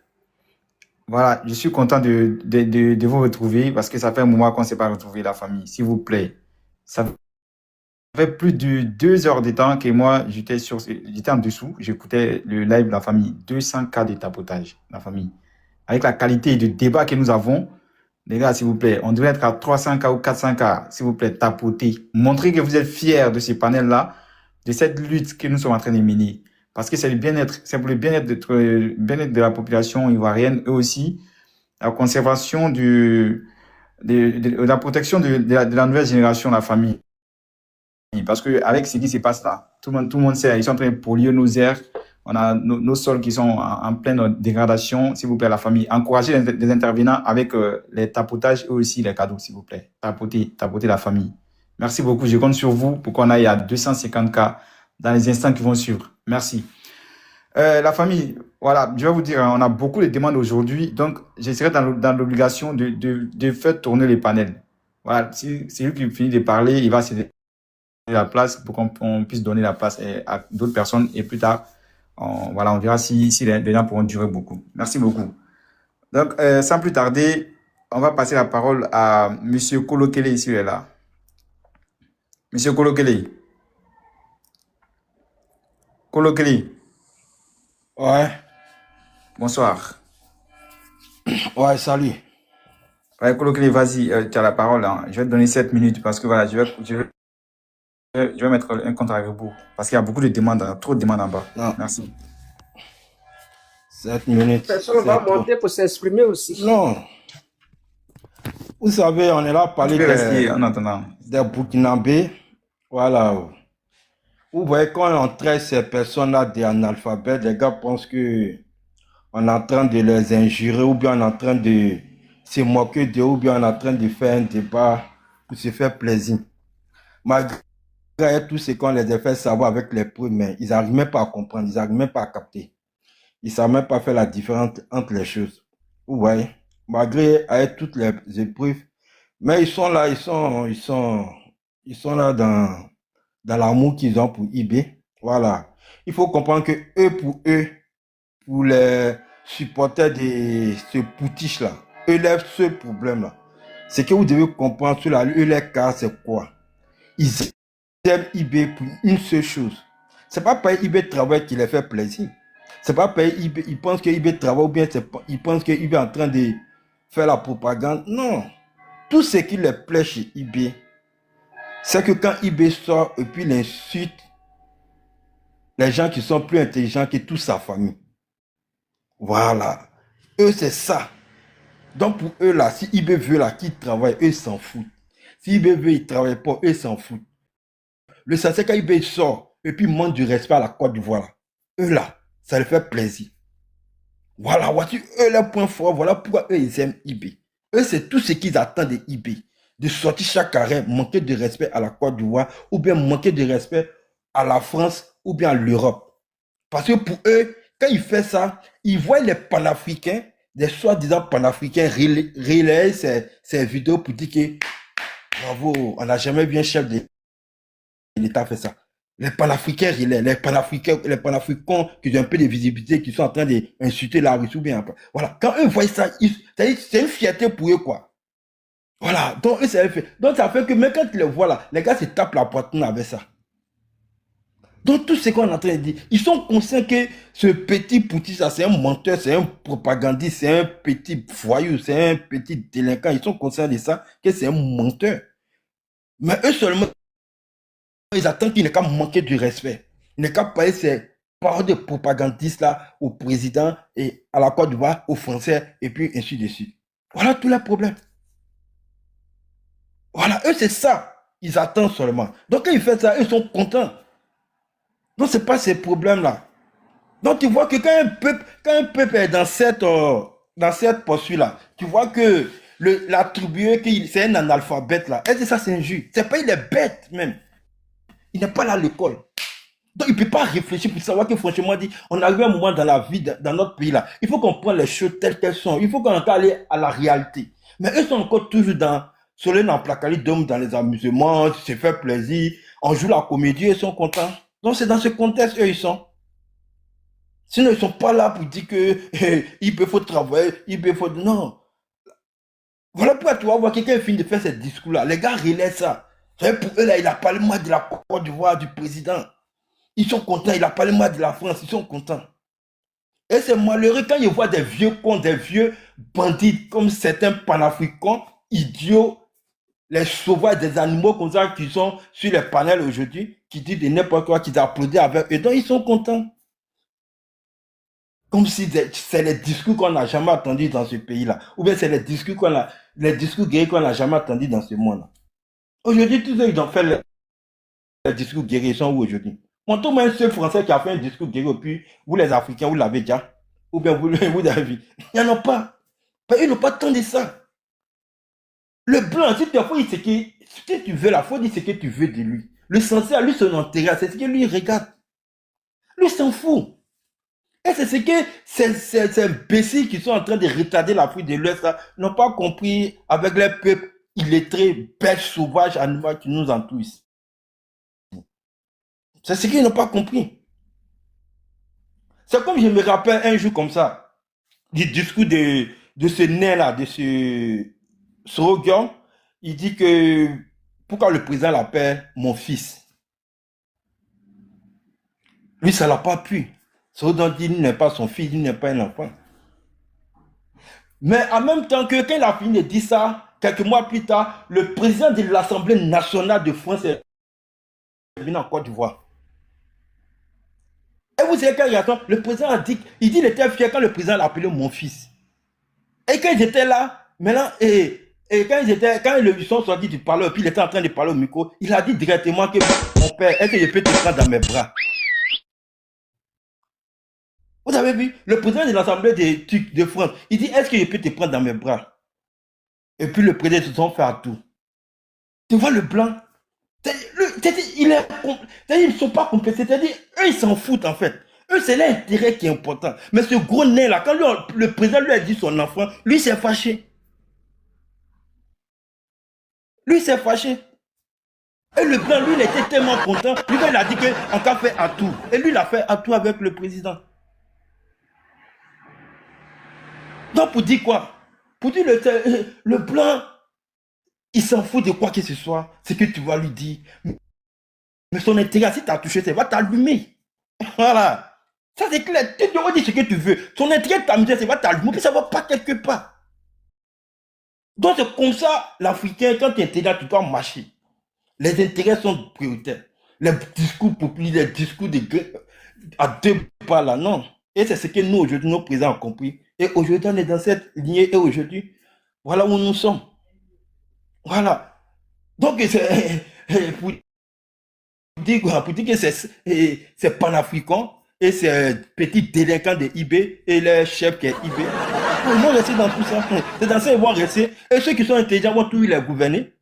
Voilà, je suis content de vous retrouver parce que ça fait un moment qu'on ne s'est pas retrouvé, la famille. S'il vous plaît, ça fait plus de 2 heures de temps que moi, j'étais en dessous, j'écoutais le live de la famille. 200 cas de tapotage, la famille. Avec la qualité de débat que nous avons, les gars, s'il vous plaît, on devrait être à 300 cas ou 400 cas, s'il vous plaît, tapotez. Montrez que vous êtes fiers de ces panels-là, de cette lutte que nous sommes en train de mener. Parce que c'est le bien-être, c'est pour le bien-être de la population ivoirienne et aussi la conservation de la protection de la nouvelle génération, la famille. Parce que avec ce qui se passe là, tout le monde sait, ils sont en train de polluer nos airs, on a nos sols qui sont en pleine dégradation. S'il vous plaît, la famille, encouragez les intervenants avec les tapotages et aussi les cadeaux, s'il vous plaît. Tapotez la famille. Merci beaucoup, je compte sur vous pour qu'on aille à 250 cas dans les instants qui vont suivre. Merci. La famille, voilà, je vais vous dire, on a beaucoup de demandes aujourd'hui, donc je serai dans l'obligation de faire tourner les panels. Voilà, si c'est lui qui finit de parler, il va céder la place pour qu'on puisse donner la place à d'autres personnes et plus tard, on verra si les gens pourront durer beaucoup. Merci beaucoup. Donc, sans plus tarder, on va passer la parole à Monsieur Kolokele, ici et là. Monsieur Kolokele. Kolokele. Ouais. Bonsoir. Ouais, salut. Ouais, Kolokele, vas-y, tu as la parole. Hein. Je vais te donner 7 minutes parce que voilà, je vais mettre un compte à rebours parce qu'il y a beaucoup de demandes, trop de demandes en bas. Non. Merci. 7 minutes. Personne va monter pour s'exprimer aussi. Non. Vous savez, on est là à parler en attendant. des Burkinabés. Voilà. Vous voyez, quand on traite ces personnes-là des analphabètes, les gars pensent que on est en train de les injurer ou bien on est en train de se moquer d'eux ou bien on est en train de faire un débat pour se faire plaisir. Malgré tout ce qu'on les a fait savoir avec les preuves, mais ils n'arrivent même pas à comprendre, ils n'arrivent même pas à capter. Ils ne savent même pas faire la différence entre les choses. Vous voyez, malgré avec toutes les épreuves, mais ils sont là, ils sont là dans l'amour qu'ils ont pour IB. Voilà. Il faut comprendre que pour les supporters de ce poutiche-là, eux, leur seul problème-là, c'est que vous devez comprendre sur leur cas, c'est quoi? Ils aiment IB pour une seule chose. C'est pas par IB travail qui les fait plaisir. C'est pas par IB, ils pensent que IB travaille ou bien ils pensent que IB est en train de faire la propagande. Non. Tout ce qui les plaît chez IB, c'est que quand IB sort et puis il insulte les gens qui sont plus intelligents que toute sa famille. Voilà. Eux, c'est ça. Donc pour eux là, si IB veut là qu'ils travaillent, eux s'en foutent. Si IB veut, ils ne travaillent pas, eux s'en foutent. Le sens c'est quand IB sort et puis manque du respect à la Côte d'Ivoire. Eux là, ça leur fait plaisir. Voilà, voici eux leur point fort. Voilà pourquoi eux ils aiment IB. Eux c'est tout ce qu'ils attendent de IB. De sortir chaque arrêt, manquer de respect à la Côte d'Ivoire ou bien manquer de respect à la France ou bien à l'Europe. Parce que pour eux, quand ils font ça, ils voient les panafricains des soi-disant panafricains relaient ces vidéos pour dire que bravo, on n'a jamais vu un chef de l'État faire ça. Les panafricains relaient, les panafricains qui ont un peu de visibilité, qui sont en train d'insulter la Russie ou bien. Voilà, quand eux voient ça, c'est une fierté pour eux, quoi. Voilà, donc eux, donc ça fait que même quand ils le voient là, les gars se tapent la poitrine avec ça. Donc tout ce qu'on est en train de dire, ils sont conscients que ce petit Poutine, ça c'est un menteur, c'est un propagandiste, c'est un petit voyou, c'est un petit délinquant. Ils sont conscients de ça, que c'est un menteur. Mais eux seulement, ils attendent qu'il n'ait qu'à manquer du respect. Il n'ait qu'à parler ces paroles de propagandistes là au président et à la Côte d'Ivoire, aux Français, et puis ainsi de suite. Voilà tous les problèmes. Voilà, eux c'est ça. Ils attendent seulement. Donc quand ils font ça, eux sont contents. Donc, ce n'est pas ces problèmes-là. Donc, tu vois que quand un peuple est dans cette posture-là, tu vois que l'attribuer que c'est un analphabète là, est-ce que ça c'est injuste? C'est pas, il est bête même. Il n'est pas là à l'école. Donc, il ne peut pas réfléchir pour savoir que franchement, on arrive à un moment dans la vie, dans notre pays là, il faut qu'on prenne les choses telles qu'elles sont. Il faut qu'on aille à la réalité. Mais eux sont encore toujours sur les emplacali d'hommes dans les amusements, se faire plaisir, on joue la comédie, ils sont contents. Donc c'est dans ce contexte eux ils sont. Sinon ils ne sont pas là pour dire que il faut travailler, non. Voilà pourquoi tu vas voir quelqu'un finit de faire ce discours-là. Les gars relaient ça. Pour eux là, il a parlé mal de la Côte d'Ivoire, du président. Ils sont contents, il a parlé mal de la France, ils sont contents. Et c'est malheureux quand ils voient des vieux cons, des vieux bandits comme certains panafricains, idiots, les sauvages des animaux comme ça qui sont sur les panels aujourd'hui, qui disent de n'importe quoi, qui applaudissent avec eux. Donc ils sont contents. Comme si c'est les discours qu'on n'a jamais entendus dans ce pays-là. Ou bien c'est les discours guerriers qu'on n'a jamais entendus dans ce monde-là. Aujourd'hui, tous ceux qui ont fait les discours guerriers sont où aujourd'hui? Montrez-moi un seul Français qui a fait un discours guerrier, puis vous les Africains, vous l'avez déjà. Ou bien vous l'avez vu. Il n'y en a pas. Ils n'ont pas tant de ça. Le blanc, si tu as fait ce que tu veux, la faut dire ce que tu veux de lui. Le censé à lui son intérêt, c'est ce que lui regarde. Lui s'en fout. Et c'est ce que ces imbéciles qui sont en train de retarder l'Afrique de l'Ouest n'ont pas compris avec les peuples illettrés, bêtes, sauvages, animaux qui nous entourent. C'est ce qu'ils n'ont pas compris. C'est comme je me rappelle un jour comme ça, du discours de ce nain-là, de ce Sorogan, il dit que pourquoi le président l'appelle mon fils. Lui, ça l'a pas pu. Sorogan dit il n'est pas son fils, il n'est pas un enfant. Mais en même temps que quand il a fini de dire ça, quelques mois plus tard, le président de l'Assemblée nationale de France est venu en Côte d'Ivoire. Et vous savez quand il y a temps, le président a dit, il était fier quand le président l'a appelé mon fils. Et quand ils étaient là, maintenant, et quand ils sont sortis du parlement, puis il était en train de parler au micro, il a dit directement que mon père, est-ce que je peux te prendre dans mes bras? Vous avez vu, le président de l'Assemblée de France, il dit, est-ce que je peux te prendre dans mes bras? Et puis le président se sont fait à tout. Tu vois le blanc? Ils ne sont pas complets. C'est-à-dire, eux, ils s'en foutent en fait. Eux, c'est l'intérêt qui est important. Mais ce gros nain-là, quand le président lui a dit son enfant, lui s'est fâché. Lui s'est fâché. Et le blanc, lui, il était tellement content. Lui, il a dit qu'on a fait à tout. Et lui, il a fait à tout avec le président. Donc, pour dire quoi? Pour dire le blanc, il s'en fout de quoi que ce soit. C'est que tu vas lui dire. Mais son intérêt, si tu as touché, ça va t'allumer. Voilà. Ça, c'est clair. Tu dois dire ce que tu veux. Son intérêt de t'amuser, ça va t'allumer. Puis ça ne va pas quelque part. Donc, c'est comme ça, l'Africain, quand tu es intelligent, tu dois marcher. Les intérêts sont prioritaires. Les discours populistes, les discours à deux pas là, non. Et c'est ce que nous, aujourd'hui, nos présidents ont compris. Et aujourd'hui, on est dans cette lignée. Et aujourd'hui, voilà où nous sommes. Voilà. Donc, pour dire que c'est panafricain et c'est petit délinquant de IB et le chef qui est IB. Ils vont rester dans tout ça. C'est dans ça qu'ils vont rester. Et ceux qui sont intelligents vont tous les gouverner.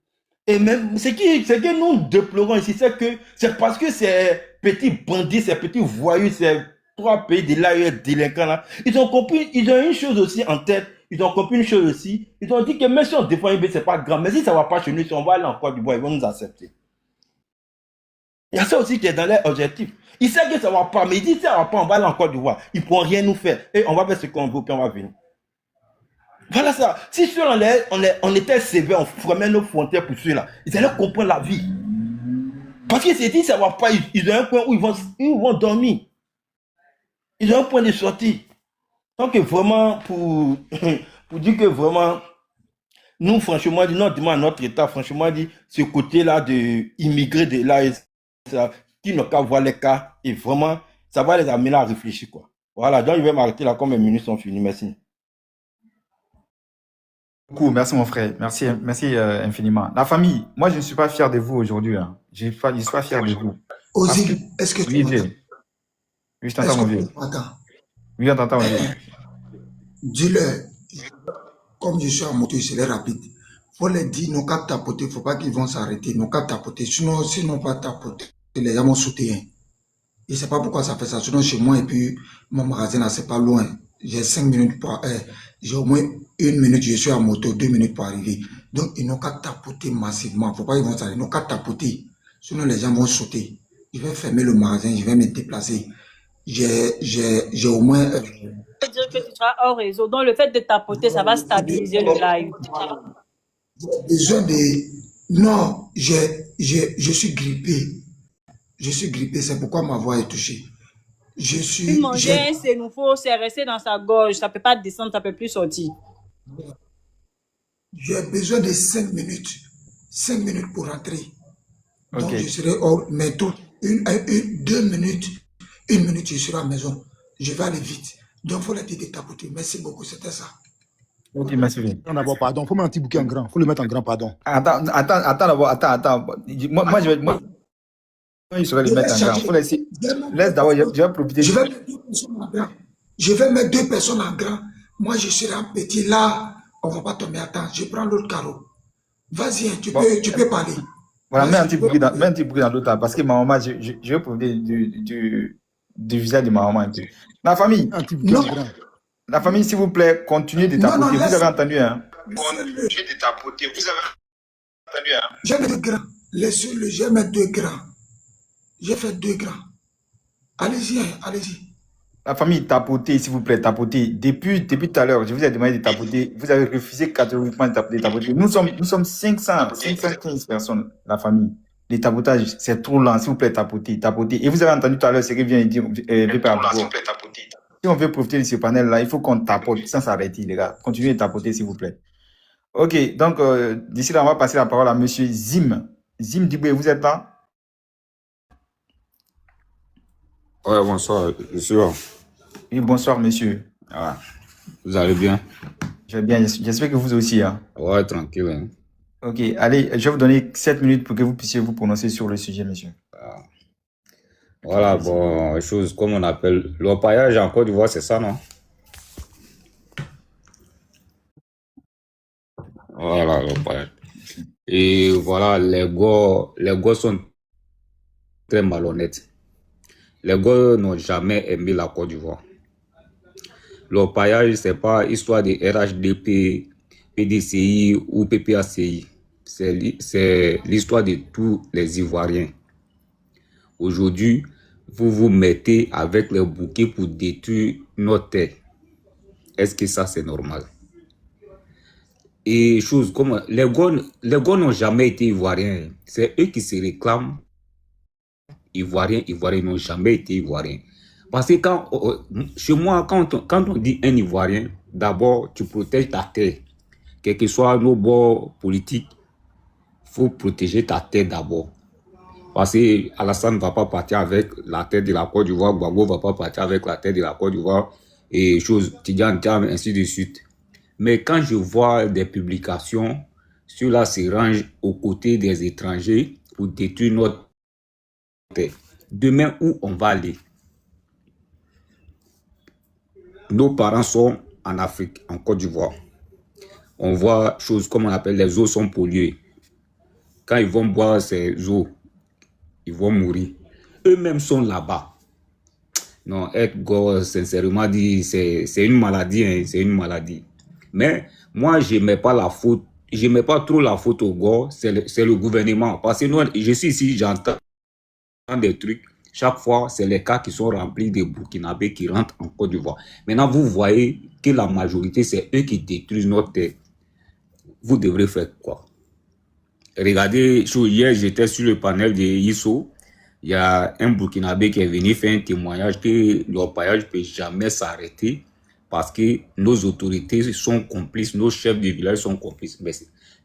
Et même, ce que nous déplorons ici, c'est parce que ces petits bandits, ces petits voyous, ces trois pays de l'AES délinquants là, ils ont compris, ils ont une chose aussi en tête, ils ont compris une chose aussi, ils ont dit que même si on défend IB, c'est pas grave, mais si ça va pas chez nous, si on va aller en Côte d'Ivoire, ils vont nous accepter. Il y a ça aussi qui est dans leur objectif. Ils savent que ça va pas, mais ils disent que ça va pas, on va aller en Côte d'Ivoire, ils pourront rien nous faire, et on va faire ce qu'on veut, puis on va venir. Voilà ça. Si ceux-là, on était sévères, on fermait nos frontières pour ceux-là, ils allaient comprendre la vie. Parce que c'est dit, ça va pas, ils ont un point où ils vont dormir. Ils ont un point de sortie. Donc vraiment, pour dire que vraiment, nous, franchement, nous demandons à notre État, franchement, dit, ce côté-là de immigrer de là, qui n'ont qu'à voir les cas, et vraiment, ça va les amener à réfléchir, quoi. Voilà, donc je vais m'arrêter là, comme mes minutes sont finies. Merci. Beaucoup, merci mon frère, merci infiniment. La famille, moi je ne suis pas fier de vous aujourd'hui. Hein. Je ne suis pas fier de vous. Ozil, est-ce que tu Oui, m'entends? oui, je t'entends mon vieux. Oui, on t'entend mon vieux. Dis-le, comme je suis en moto, c'est rapide. Faut les dire, non qu'à tapoter, il ne faut pas qu'ils vont s'arrêter, non qu'à tapoter. Sinon, pas tapoter, les gens vont sauter. Hein. Je ne sais pas pourquoi ça fait ça. Sinon, chez moi, et puis mon magasin, là, c'est pas loin. J'ai 5 minutes pour... j'ai au moins 1 minute, je suis en moto, 2 minutes pour arriver. Donc, ils n'ont qu'à tapoter massivement. Il ne faut pas qu'ils vont s'arrêter. Ils n'ont qu'à tapoter. Sinon, les gens vont sauter. Je vais fermer le magasin, je vais me déplacer. J'ai au moins... Je veux dire que tu seras hors réseau. Donc, le fait de tapoter, ça va stabiliser le live. J'ai besoin de... Non, je suis grippé. Je suis grippé, c'est pourquoi ma voix est touchée. Il mangeait un sénoufo, c'est resté dans sa gorge. Ça ne peut pas descendre, ça ne peut plus sortir. J'ai besoin de 5 minutes. 5 minutes pour rentrer. Donc, Okay. je serai hors, mais tout, 2 minutes, 1 minute, je serai à la maison. Je vais aller vite. Donc, il faut l'arrêter de tapoter. Merci beaucoup, c'était ça. Ok, merci bien. D'abord, pardon. Il faut mettre un petit bouquet en grand. Il faut le mettre en grand, pardon. Attends d'abord, attends. Moi, je vais le mettre en grand. Faut laisser. Laisse d'abord, je vais profiter. Je vais mettre 2 personnes en grand. Je vais mettre 2 personnes en grand. Moi, je serai un petit là. On ne va pas tomber. Attends, je prends l'autre carreau. Vas-y, tu peux parler. Voilà, mets un petit bruit dans l'autre là, parce que ma maman, je vais profiter du visage de ma maman un peu. La famille, la famille, s'il vous plaît, continuez de tapoter. Vous avez entendu, hein? Continuez de tapoter. Vous avez entendu, hein? J'ai mis 2 grands. Laissez-le, j'ai mis 2 grands. J'ai fait 2 grands. Allez-y, allez-y. La famille, tapotez, s'il vous plaît, tapotez. Depuis tout à l'heure, je vous ai demandé de tapoter. Vous avez refusé catégoriquement de tapoter. Nous sommes 515 personnes, la famille. Les tapotages, c'est trop lent. S'il vous plaît, tapotez. Et vous avez entendu tout à l'heure ce que vient de dire VP Abou. Si on veut profiter de ce panel-là, il faut qu'on tapote sans s'arrêter, les gars. Continuez de tapoter, s'il vous plaît. Ok, donc, d'ici là, on va passer la parole à monsieur Zim. Zim Diboué, vous êtes là? Ouais, bonsoir, monsieur. Oui, bonsoir, monsieur. Ah, vous allez bien? Je vais bien, j'espère que vous aussi. Hein. Ouais, tranquille. Hein. Ok, allez, je vais vous donner 7 minutes pour que vous puissiez vous prononcer sur le sujet, monsieur. Ah. Voilà, bon, chose comme on appelle l'orpaillage en Côte d'Ivoire, c'est ça, non? Voilà, l'orpaillage. Et voilà, les gars sont très malhonnêtes. Les gars n'ont jamais aimé la Côte d'Ivoire. L'orpaillage, c'est pas histoire de RHDP, PDCI ou PPACI. C'est l'histoire de tous les Ivoiriens. Aujourd'hui, vous vous mettez avec les bouquets pour détruire notre terre. Est-ce que ça, c'est normal? Et chose comme les gars n'ont jamais été Ivoiriens. C'est eux qui se réclament Ivoiriens. Ivoiriens n'ont jamais été Ivoiriens. Parce que chez moi, quand on dit un Ivoirien, d'abord, tu protèges ta terre. Quels que soient nos bords politiques, il faut protéger ta terre d'abord. Parce que Alassane ne va pas partir avec la terre de la Côte d'Ivoire, Gbagbo ne va pas partir avec la terre de la Côte d'Ivoire, et Tidjane Thiam, ainsi de suite. Mais quand je vois des publications, ceux-là se rangent aux côtés des étrangers pour détruire notre terre. Demain, où on va aller? Nos parents sont en Afrique, en Côte d'Ivoire. On voit choses comme on appelle les eaux sont polluées. Quand ils vont boire ces eaux, ils vont mourir. Eux-mêmes sont là-bas. Non, être gore, sincèrement dit, c'est une maladie, hein, c'est une maladie. Mais moi, je ne mets pas la faute, je mets pas trop la faute au gore, c'est le gouvernement. Parce que nous, je suis ici, j'entends des trucs. Chaque fois, c'est les cas qui sont remplis de Burkinabés qui rentrent en Côte d'Ivoire. Maintenant, vous voyez que la majorité, c'est eux qui détruisent notre terre. Vous devrez faire quoi? Regardez, hier, j'étais sur le panel de ISO. Il y a un Burkinabé qui est venu faire un témoignage que l'orpaillage ne peut jamais s'arrêter parce que nos autorités sont complices, nos chefs de village sont complices. Mais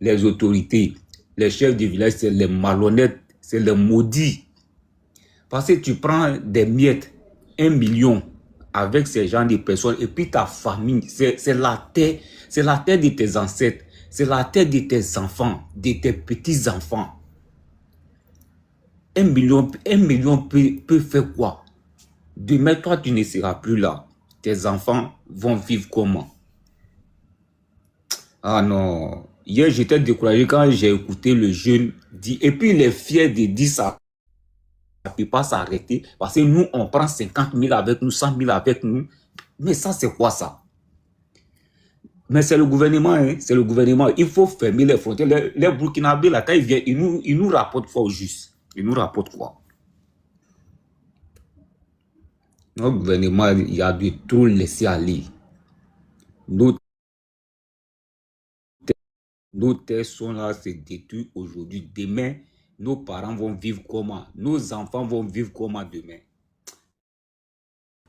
les autorités, les chefs de village, c'est les malhonnêtes, c'est les maudits. Parce que tu prends des miettes, 1 million avec ces gens de personnes et puis ta famille, c'est la terre de tes ancêtres, c'est la terre de tes enfants, de tes petits-enfants. 1 million peut faire quoi? Demain, toi, tu ne seras plus là. Tes enfants vont vivre comment? Ah non. Hier, j'étais découragé quand j'ai écouté le jeune dire, et puis il est fier de dire ça. Ça ne peut pas s'arrêter parce que nous, on prend 50 000 avec nous, 100 000 avec nous. Mais ça, c'est quoi ça? Mais c'est le gouvernement, hein, c'est le gouvernement. Il faut fermer les frontières. Les Burkinabés, là, quand ils viennent, ils nous rapportent quoi au juste? Ils nous rapportent quoi? Notre gouvernement, il y a de trop laisser aller. Nos terres sont là, c'est détruit aujourd'hui. Demain, nos parents vont vivre comment? Nos enfants vont vivre comment demain?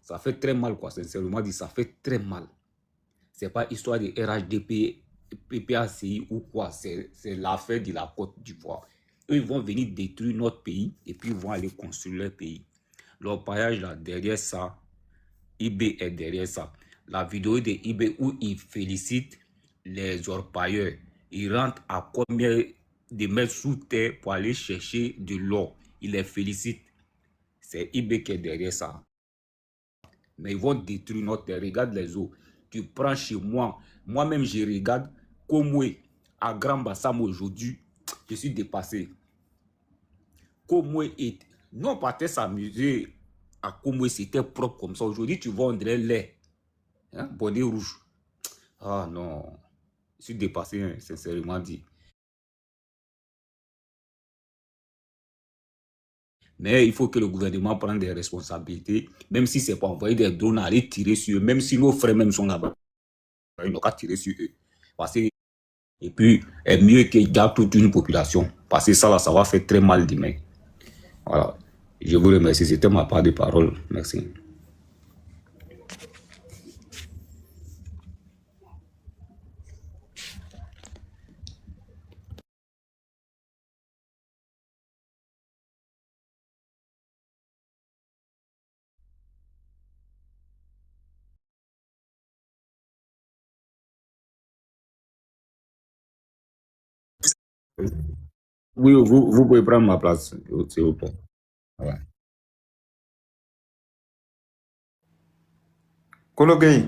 Ça fait très mal, quoi. Sincèrement dit, ça fait très mal. C'est pas histoire de RHDP, PPACI ou quoi. C'est l'affaire de la Côte d'Ivoire. Eux, ils vont venir détruire notre pays et puis ils vont aller construire leur pays. L'orpaillage, là, derrière ça, IB est derrière ça. La vidéo de IB où il félicite les orpailleurs. Ils rentrent à combien de mètres sous terre pour aller chercher de l'or. Il les félicite. C'est IB qui est derrière ça. Mais ils vont détruire notre terre. Regarde les eaux. Tu prends chez moi. Moi-même, je regarde Komwe à Grand Bassam aujourd'hui. Je suis dépassé. Komwe est... Nous, on partait s'amuser à Komwe, c'était propre comme ça. Aujourd'hui, tu vois, on dirait lait. Hein? Bonnet rouge. Ah non. Je suis dépassé, hein, sincèrement dit. Mais il faut que le gouvernement prenne des responsabilités, même si ce n'est pas envoyer des drones à aller tirer sur eux, même si nos frères même sont là-bas. Ils n'ont qu'à tirer sur eux. Parce que, et puis, est mieux qu'il y a toute une population. Parce que ça, là, ça va faire très mal demain. Voilà. Je vous remercie. C'était ma part de parole. Merci. Oui, vous pouvez prendre ma place, s'il vous plaît. Ouais. Kologay,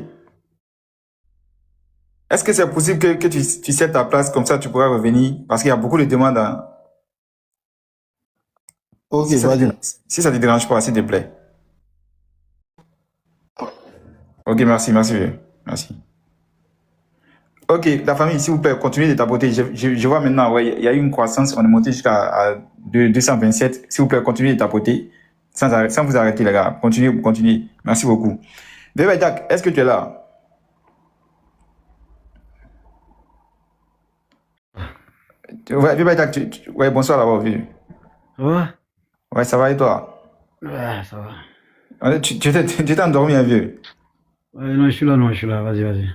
est-ce que c'est possible que tu cèdes ta place, comme ça tu pourras revenir? Parce qu'il y a beaucoup de demandes. Hein. Ok, Si ça vas-y. si ça ne te dérange pas, s'il te plaît. Ok, merci, merci. Merci. Ok, la famille, s'il vous plaît, continuez de tapoter. Je vois maintenant, ouais, il y a eu une croissance, on est monté jusqu'à 227. S'il vous plaît, continuez de tapoter sans vous arrêter, les gars. Continuez, continuez. Merci beaucoup. Bébé Jack, est-ce que tu es là? Ouais, Bébé Jack, ouais, bonsoir d'avoir vu. Ça va? Ouais, ça va et toi? Ouais, ça va. Tu t'es endormi, un vieux. Ouais, non, je suis là, vas-y, vas-y.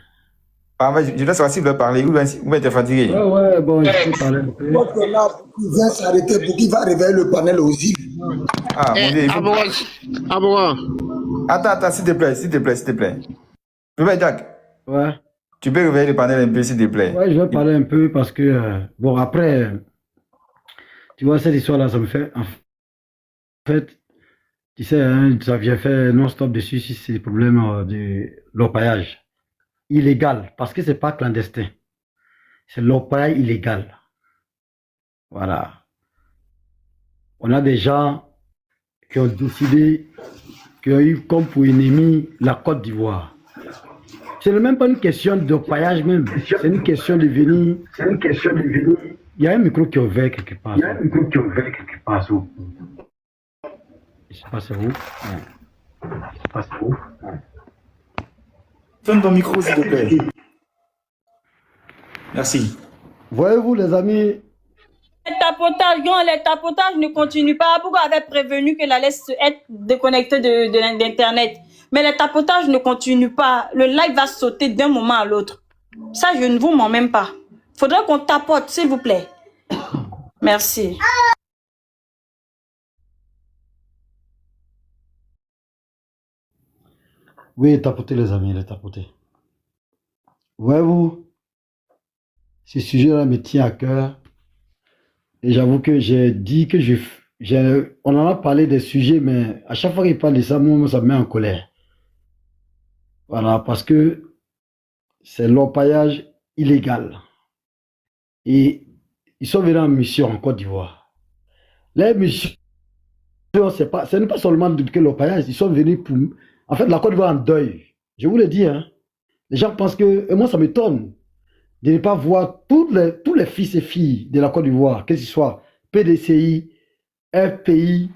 Ah, ouais, je dois savoir s'il veut parler ou bien t'es fatigué. Ouais, bon, je peux parler un peu. Votre là, il vient s'arrêter pour qu'il va réveiller le panel aux îles. Ah, mon Dieu, il faut... Attends, s'il te plaît, s'il te plaît, s'il te plaît. Bébé Jack, Ouais. tu peux réveiller le panel un peu, s'il te plaît. Ouais, je vais parler un peu parce que, bon, après, tu vois, cette histoire-là, ça me fait, en fait, tu sais, hein, j'ai fait non-stop dessus si c'est des problèmes de l'orpaillage illégal, parce que c'est pas clandestin, c'est l'orpaillage illégal. Voilà. On a des gens qui ont décidé qui a eu comme pour ennemi la Côte d'Ivoire. Ce n'est même pas une question de paillage même. C'est une question de venir. Il y a un micro qui est ouvert quelque part. Je ne sais pas c'est où. Ferme ton micro, s'il te plaît. Merci. Voyez-vous, les amis, Les tapotages ne continuent pas. Pourquoi avait prévenu qu'elle allait être déconnectée d'Internet? Mais les tapotages ne continuent pas. Le live va sauter d'un moment à l'autre. Ça, je ne vous mens même pas. Faudrait qu'on tapote, s'il vous plaît. Merci. oui, tapotez les amis, les tapotez. Voyez-vous, ce sujet-là me tient à cœur. Et j'avoue que j'ai dit que on en a parlé des sujets, mais à chaque fois qu'il parle de ça, moi, ça me met en colère. Voilà, parce que c'est l'orpaillage illégal. Et ils sont venus en mission en Côte d'Ivoire. Les missions, ce n'est pas seulement que l'orpaillage, ils sont venus pour... En fait, la Côte d'Ivoire en deuil. Je vous le dis, hein. Les gens pensent que... Et moi, ça m'étonne de ne pas voir tous les fils et filles de la Côte d'Ivoire, que ce soit PDCI, FPI,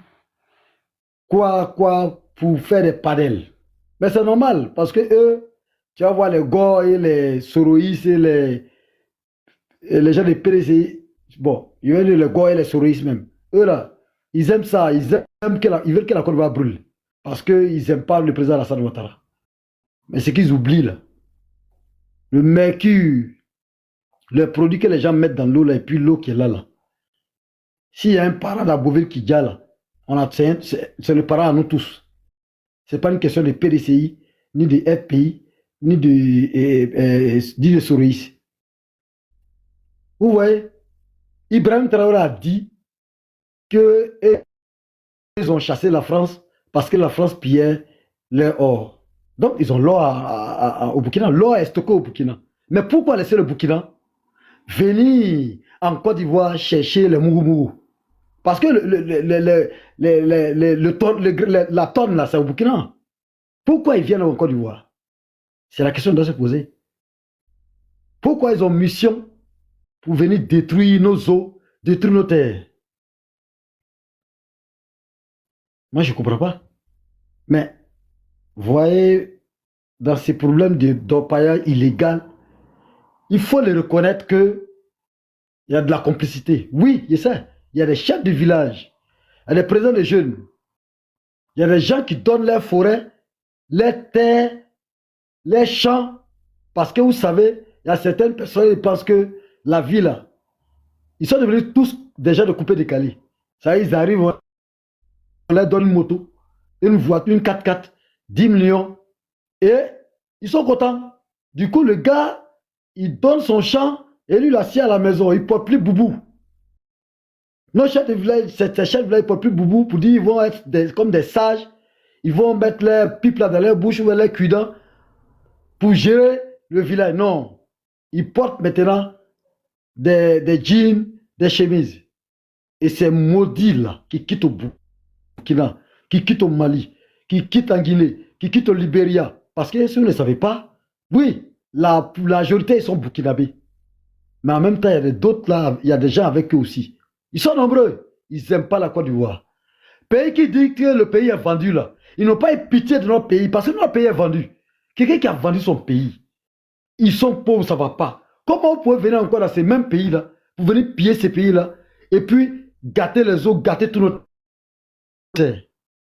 quoi, pour faire des panels. Mais c'est normal, parce que eux, tu vas voir les Go et les Soroïs et les gens de PDCI, bon, ils veulent dire les Go et les Soroïs même. Eux là, ils aiment ça, ils veulent que la Côte d'Ivoire brûle, parce qu'ils n'aiment pas le président Alassane Ouattara. Mais ce qu'ils oublient là, le mercure, le produit que les gens mettent dans l'eau là, et puis l'eau qui est là. S'il y a un parent d'Aboville qui dit là, c'est le parent à nous tous. Ce n'est pas une question de PDCI, ni de FPI, ni de Souris. Vous voyez, Ibrahim Traoré a dit qu'ils ont chassé la France parce que la France pillait leur or. Donc ils ont l'or au Burkina. L'or est stocké au Burkina. Mais pourquoi laisser le Burkina venir en Côte d'Ivoire chercher le mourou? Parce que la tonne là, c'est au Burkina. Pourquoi ils viennent en Côte d'Ivoire? C'est la question qu'on doit se poser. Pourquoi ils ont mission pour venir détruire nos eaux, détruire nos terres? Moi, je ne comprends pas. Mais, vous voyez, dans ces problèmes d'orpaillage illégal, il faut les reconnaître qu'il y a de la complicité. Oui, je sais. Il y a des chefs de village, il y a des présidents de jeunes, il y a des gens qui donnent leurs forêts, leurs terres, les champs, parce que vous savez, il y a certaines personnes qui pensent que la vie là, ils sont devenus tous déjà de couper des calis. Ça, ils arrivent, on leur donne une moto, une voiture, une 4x4, 10 millions, et ils sont contents. Du coup, le gars, il donne son champ, et lui, il l'assied à la maison, il ne porte plus boubou. Nos chefs de village, ces chefs de village ne portent plus boubou pour dire qu'ils vont être comme des sages, ils vont mettre leurs pipes là dans leur bouche ou leurs cuidants pour gérer le village. Non. Ils portent maintenant des jeans, des chemises. Et ces maudits là qui quittent au Burkina, qui quittent au Mali, qui quittent en Guinée, qui quittent au Libéria. Parce que si vous ne le savez pas, oui, la majorité ils sont burkinabés. Mais en même temps, il y a d'autres là, il y a des gens avec eux aussi. Ils sont nombreux. Ils n'aiment pas la Côte d'Ivoire. Pays qui dit que le pays est vendu là. Ils n'ont pas eu pitié de notre pays parce que notre pays est vendu. Quelqu'un qui a vendu son pays. Ils sont pauvres, ça ne va pas. Comment vous pouvez venir encore dans ces mêmes pays là pour venir piller ces pays là et puis gâter les eaux, gâter tout notre...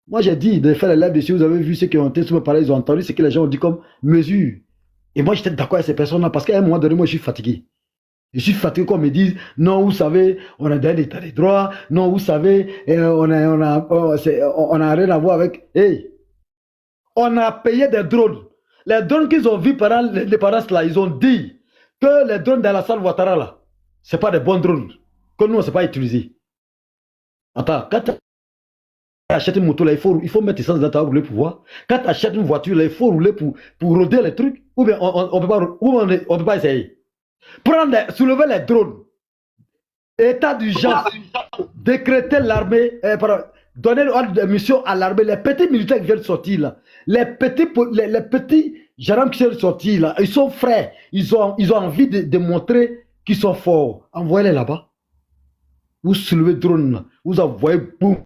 Moi j'ai dit de faire les lives dessus, vous avez vu ceux qui ont été sur me parler, ils ont entendu ce que les gens ont dit comme mesure. Et moi j'étais d'accord avec ces personnes là parce qu'à un moment donné, moi je suis fatigué. Je suis fatigué qu'on me dise, non, vous savez, on a dans l'état des droits, non, vous savez, on a rien à voir avec... Hey, on a payé des drones. Les drones qu'ils ont vus pendant l'indépendance là, ils ont dit que les drones d'Alassane Ouattara là, ce n'est pas des bons drones. Que nous, on ne sait pas utiliser. Attends, quand tu achètes une moto là, il faut mettre essence dans ta rouler pour voir. Quand tu achètes une voiture là, il faut rouler pour roder les trucs. Ou bien on ne peut pas essayer. Soulever les drones, état d'urgence, décréter l'armée, donner l'ordre de mission à l'armée. Les petits militaires qui viennent sortir là, les petits gendarmes qui viennent sortir là, ils sont frais. Ils ont envie de montrer qu'ils sont forts. Envoyez-les là-bas. Vous soulevez drone là, vous envoyez boum.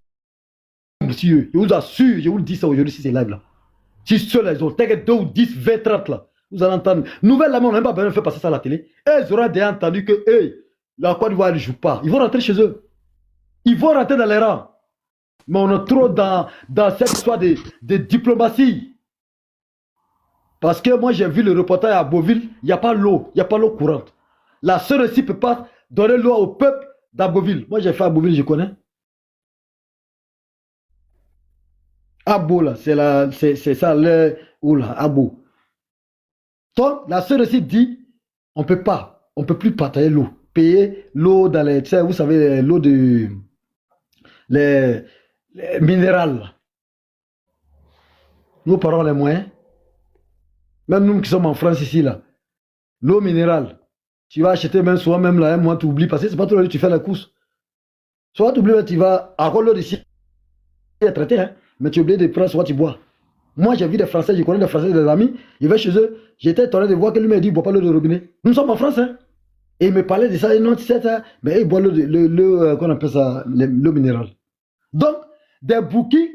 Monsieur, je vous assure, je vous le dis ça aujourd'hui si c'est live là. Si ceux-là, ils ont 2 ou 10, 20, 30 là, vous allez entendre. Nouvelle là, on n'a même pas besoin de faire passer ça à la télé. Et ils auront déjà entendu que, la Côte d'Ivoire ne joue pas. Ils vont rentrer chez eux. Ils vont rentrer dans les rangs. Mais on est trop dans cette histoire de diplomatie. Parce que moi, j'ai vu le reportage à Beauville, il n'y a pas l'eau, il n'y a pas l'eau courante. La seule ici ne peut pas donner l'eau au peuple d'Aboville. Moi, j'ai fait à Beauville, je connais. Abo, là, c'est ça, Abo. Donc, la sœur ici dit, on ne peut plus partager l'eau. Payer l'eau dans les, vous savez, l'eau de, les minérales. Nous parlons les moyens. Même nous qui sommes en France ici, là, l'eau minérale, tu vas acheter même souvent, même là, un mois, tu oublies, parce que c'est pas trop là, tu fais la course. Soit tu oublies, tu vas, encore l'eau d'ici, est traitée, hein. Mais tu oublies de prendre, soit tu bois. Moi, j'ai vu des Français, je connais des Français, des amis, ils vont chez eux, j'étais étonné de voir que lui m'a dit, il ne boit pas l'eau de robinet. Nous sommes en France, hein. Et il me parlait de ça, et non, tu sais, ça, mais il boit l'eau, qu'on appelle ça, l'eau minérale. Donc, des bouquets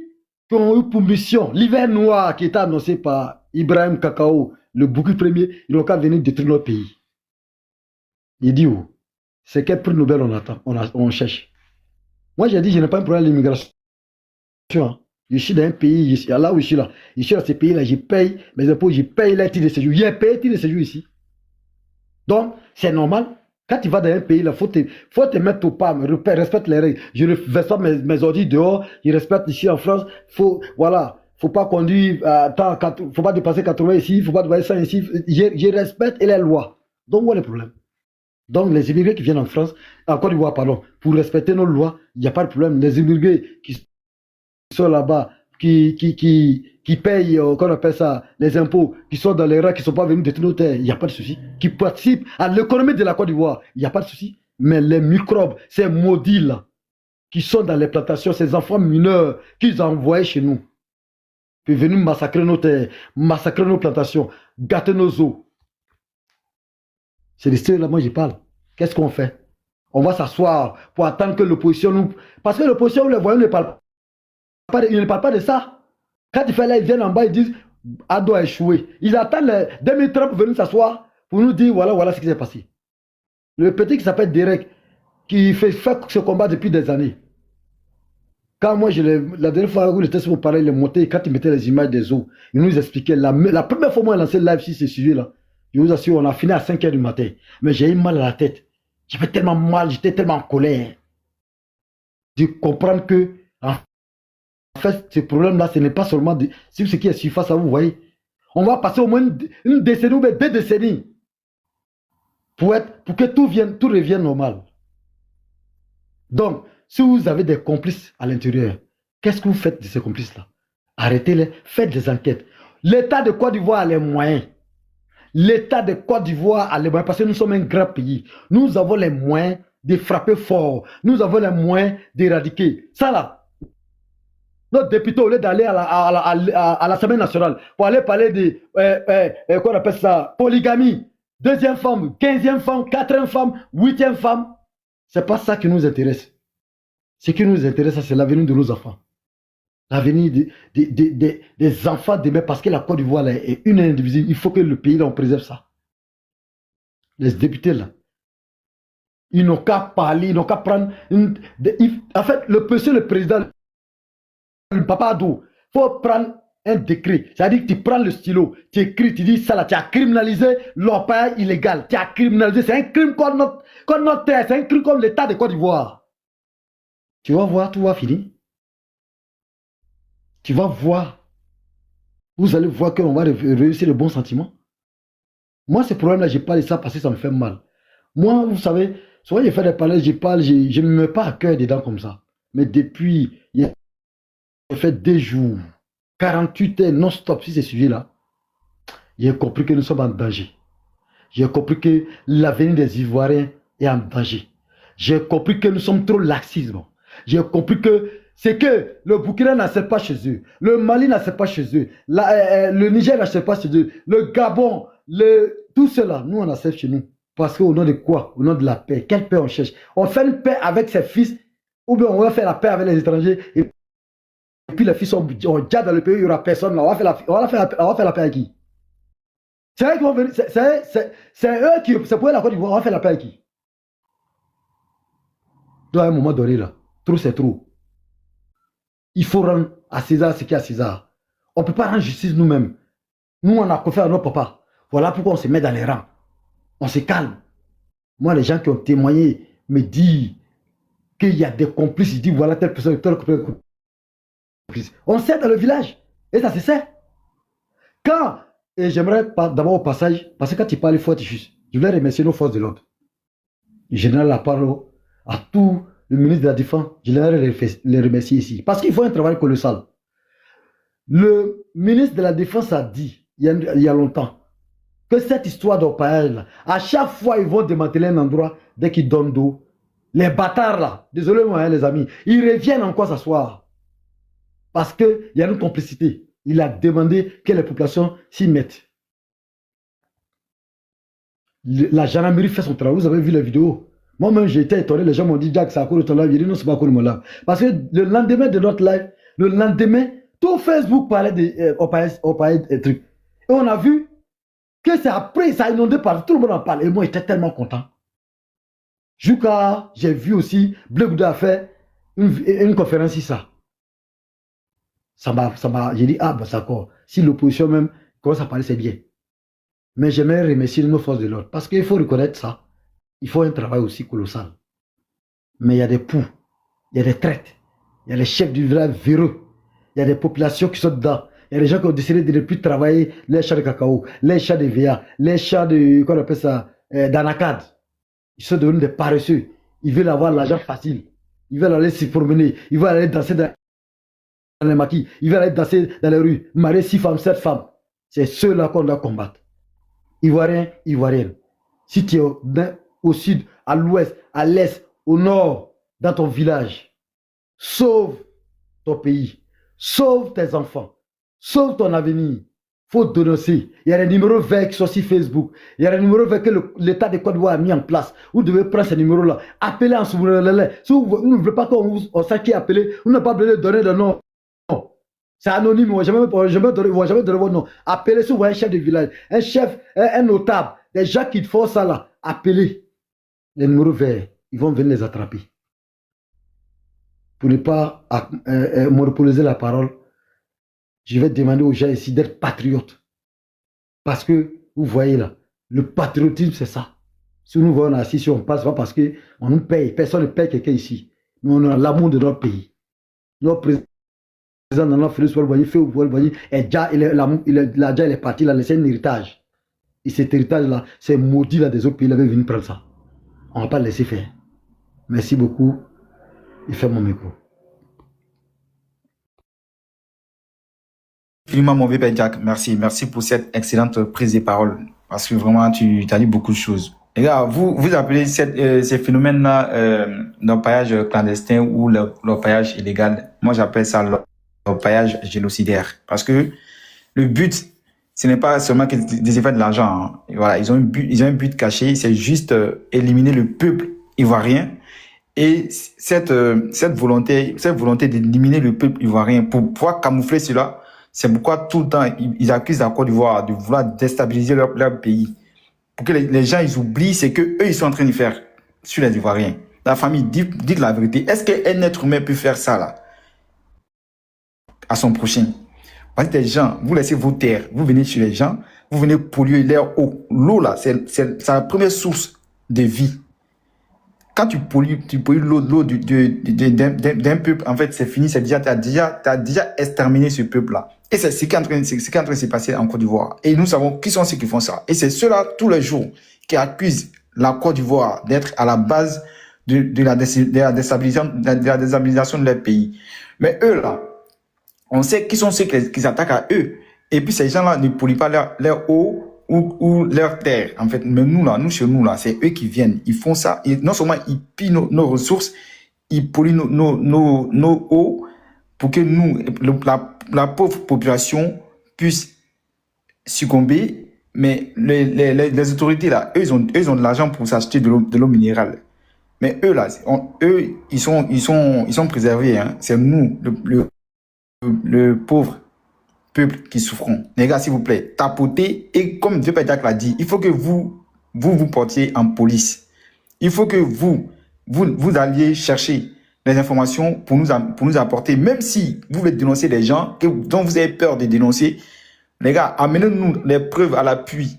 qui ont eu pour mission, l'hiver noir qui était annoncé par Ibrahim Kakao, le bouquet premier, ils n'ont qu'à venir détruire notre pays. Il dit où? C'est quel prix Nobel on attend, on cherche. Moi, j'ai dit, je n'ai pas un problème d'immigration. Hein. Je suis dans un pays, là où je suis là, je suis dans ce pays-là, je paye mes impôts, je paye les titres de séjour. J'ai payé les titres de séjour ici. Donc, c'est normal. Quand tu vas dans un pays, il faut te mettre au pas, respecte les règles. Je ne verse pas mes ordi dehors, je respecte ici en France. Voilà, faut pas conduire, faut pas dépasser 80 ici, faut pas dépasser 100 ici. Je respecte les lois. Donc, où est le problème? Donc, les immigrés qui viennent en France, en Côte d'Ivoire, pardon, pour respecter nos lois, il n'y a pas de problème. Les immigrés qui sont là-bas, qui payent, qu'on appelle ça, les impôts, qui sont dans les rangs, qui ne sont pas venus détruire nos terres, il n'y a pas de souci. Qui participent à l'économie de la Côte d'Ivoire, il n'y a pas de souci. Mais les microbes, ces maudits là, qui sont dans les plantations, ces enfants mineurs qu'ils ont envoyés chez nous, puis venus massacrer nos terres, massacrer nos plantations, gâter nos eaux. C'est de ce là, moi je parle. Qu'est-ce qu'on fait? On va s'asseoir pour attendre que l'opposition nous... Parce que l'opposition, les voyants ne parlent pas, ils ne parlent pas de ça. Quand ils font là, ils viennent en bas, ils disent Ado a échoué. Ils attendent les 2030 pour venir s'asseoir pour nous dire voilà ce qui s'est passé. Le petit qui s'appelle Derek, qui fait ce combat depuis des années. Quand moi, la dernière fois où il était sur mon pareil, il est monté, quand il mettait les images des eaux, il nous expliquait. La première fois, moi, il a lancé le live sur ce sujet-là. Je vous assure, on a fini à 5 h du matin. Mais j'ai eu mal à la tête. J'avais tellement mal, j'étais tellement en colère. De comprendre que, en fait, ce problème-là, ce n'est pas seulement ce qui est surface à vous, voyez. On va passer au moins une décennie ou 2 décennies pour que tout revienne normal. Donc, si vous avez des complices à l'intérieur, qu'est-ce que vous faites de ces complices-là? Arrêtez-les, faites des enquêtes. L'État de Côte d'Ivoire a les moyens. L'État de Côte d'Ivoire a les moyens, parce que nous sommes un grand pays. Nous avons les moyens de frapper fort. Nous avons les moyens d'éradiquer. Ça là, notre député, au lieu d'aller à l'Assemblée nationale, pour aller parler de, qu'on appelle ça, polygamie, 2e femme, 15e femme, 4e femme, 8e femme, c'est pas ça qui nous intéresse. Ce qui nous intéresse, c'est l'avenir de nos enfants. L'avenir des enfants demain, parce que la Côte d'Ivoire est une indivisible. Il faut que le pays, là, on préserve ça. Les députés, là, ils n'ont qu'à parler, ils n'ont qu'à prendre... en fait, monsieur le président, le papa Ado, il faut prendre un décret. C'est-à-dire que tu prends le stylo, tu écris, tu dis ça là, tu as criminalisé l'orpaillage illégal. Tu as criminalisé, c'est un crime comme notre terre, c'est un crime comme l'État de Côte d'Ivoire. Tu vas voir, tout va finir. Tu vas voir. Vous allez voir qu'on va réussir le bon sentiment. Moi, ce problème-là, je parle de ça parce que ça me fait mal. Moi, vous savez, souvent je fais des palais, je parle, je ne me mets pas à cœur dedans comme ça. Mais depuis, il a fait 2 jours, 48 heures non-stop sur ces sujets-là, j'ai compris que nous sommes en danger. J'ai compris que l'avenir des Ivoiriens est en danger. J'ai compris que nous sommes trop laxistes. J'ai compris que c'est que le Burkina n'accepte pas chez eux, le Mali n'accepte pas chez eux, le Niger n'accepte pas chez eux, le Gabon, tout cela, nous on accepte chez nous. Parce qu'au nom de quoi? Au nom de la paix. Quelle paix on cherche? On fait une paix avec ses fils, ou bien on va faire la paix avec les étrangers, et puis les fils sont déjà dans le pays, il n'y aura personne là. On va faire la paix avec qui? C'est eux qui vont venir, c'est eux qui, c'est pour la Côte d'Ivoire, on va faire la paix avec qui? Donc à un moment donné là, trop c'est trop. Il faut rendre à César ce qu'il y a à César. On ne peut pas rendre justice nous-mêmes. Nous, on a confiance à nos papas. Voilà pourquoi on se met dans les rangs. On se calme. Moi, les gens qui ont témoigné me disent qu'il y a des complices. Ils disent voilà telle personne, telle complice. On sait dans le village. Et ça se sait. Quand, et j'aimerais d'abord au passage, parce que quand tu parles, il faut être juste. Je voulais remercier nos forces de l'ordre. Le général Laparo, à tout le ministre de la Défense, je les remercie ici. Parce qu'il faut un travail colossal. Le ministre de la Défense a dit, il y a longtemps, que cette histoire d'orpaillage, à chaque fois, ils vont démanteler un endroit dès qu'ils donnent d'eau. Les bâtards là, désolé moi, les amis, ils reviennent encore s'asseoir. Parce qu'il y a une complicité. Il a demandé que les populations s'y mettent. La gendarmerie fait son travail. Vous avez vu la vidéo. Moi-même, j'ai été étonné. Les gens m'ont dit, Jack, c'est à cause de ton live. J'ai dit, non, c'est pas à cause de mon live. Parce que le lendemain de notre live, le lendemain, tout Facebook parlait des trucs. Et on a vu que c'est après, ça a inondé partout. Tout le monde en parle. Et moi, j'étais tellement content. Jusqu'à, j'ai vu aussi, Bleu Bouddha a fait une conférence ici, ça. J'ai dit, ah, ben, c'est d'accord. Si l'opposition même commence à parler, c'est bien. Mais j'aimerais remercier nos forces de l'ordre. Parce qu'il faut reconnaître ça. Il faut un travail aussi colossal. Mais il y a des poux, il y a des traites, il y a les chefs du village véreux, il y a des populations qui sont dedans. Il y a des gens qui ont décidé de ne plus travailler les champs de cacao, les champs de VA, les champs de, qu'on appelle ça, d'anacade. Ils sont devenus des paresseux. Ils veulent avoir l'argent facile. Ils veulent aller s'y promener. Ils veulent aller danser dans les maquis. Ils veulent aller danser dans les rues. Marier 6 femmes, 7 femmes. C'est ceux-là qu'on doit combattre. Ivoiriens, Ivoiriennes. Si tu es au sud, à l'ouest, à l'est, au nord, dans ton village, sauve ton pays. Sauve tes enfants. Sauve ton avenir. Faut dénoncer. Il y a des numéros verts qui sont sur Facebook. Il y a des numéros verts que l'État de Côte d'Ivoire a mis en place. Vous devez prendre ces numéros-là. Appelez en souveraineté. Si vous ne voulez pas qu'on sache qui est appelé, vous n'avez pas besoin de donner de nom. C'est anonyme. Moi, je ne vais jamais donner votre nom. Appelez si vous voyez un chef de village, un chef, un notable, des gens qui font ça là. Appelez les numéros verts. Ils vont venir les attraper. Pour ne pas monopoliser la parole, je vais demander aux gens ici d'être patriotes. Parce que, vous voyez là, le patriotisme, c'est ça. Si nous voyons assis, si on passe, pas parce qu'on nous paye. Personne ne paye quelqu'un ici. Mais on a l'amour de notre pays. Notre président dans notre Félix Ouelboigny, il est parti, il a laissé un héritage. Et cet héritage-là, c'est maudit là des autres pays, il avait venu prendre ça. On ne va pas le laisser faire. Merci beaucoup. Il fait mon micro. Absolument, mon bébé Jack, merci. Merci pour cette excellente prise de parole. Parce que vraiment, tu as dit beaucoup de choses. Et là, vous appelez ces phénomènes-là l'orpaillage clandestin ou l'orpaillage illégal. Moi, j'appelle ça l'orpaillage génocidaire. Parce que le but, ce n'est pas seulement des effets de l'argent. Hein. Voilà, ils ont un but caché, c'est juste éliminer le peuple ivoirien. Et cette volonté d'éliminer le peuple ivoirien pour pouvoir camoufler cela, c'est pourquoi tout le temps, ils accusent la Côte d'Ivoire de vouloir déstabiliser leur pays. Pour que les gens, ils oublient ce que eux ils sont en train de faire sur les Ivoiriens. La famille, dites la vérité. Est-ce qu'un être humain peut faire ça, là, à son prochain? Parce que les gens, vous laissez vos terres, vous venez chez les gens, vous venez polluer l'air eau. L'eau, là, c'est la première source de vie. Quand tu pollues l'eau d'un peuple, en fait, c'est fini, t'as déjà exterminé ce peuple-là. Et c'est ce qui est en train de se passer en Côte d'Ivoire. Et nous savons qui sont ceux qui font ça. Et c'est ceux-là, tous les jours, qui accusent la Côte d'Ivoire d'être à la base de la déstabilisation de leur pays. Mais eux, là, on sait qui sont ceux qui attaquent à eux. Et puis ces gens-là ne polluent pas leur eau ou leur terre. En fait, mais nous, chez nous, là, c'est eux qui viennent. Ils font ça. Et non seulement ils pillent nos ressources, ils polluent nos eaux, pour que nous, la pauvre population, puisse succomber. Mais les autorités, là, eux, ils ont de l'argent pour s'acheter de l'eau minérale. Mais eux, là, ils sont préservés. Hein. C'est nous, le pauvre peuple qui souffrons. Les gars, s'il vous plaît, tapotez. Et comme Dieu Père Jacques l'a dit, il faut que vous portiez en police. Il faut que vous alliez chercher les informations pour nous apporter. Même si vous voulez dénoncer des gens dont vous avez peur de dénoncer, les gars, amenez-nous les preuves à l'appui.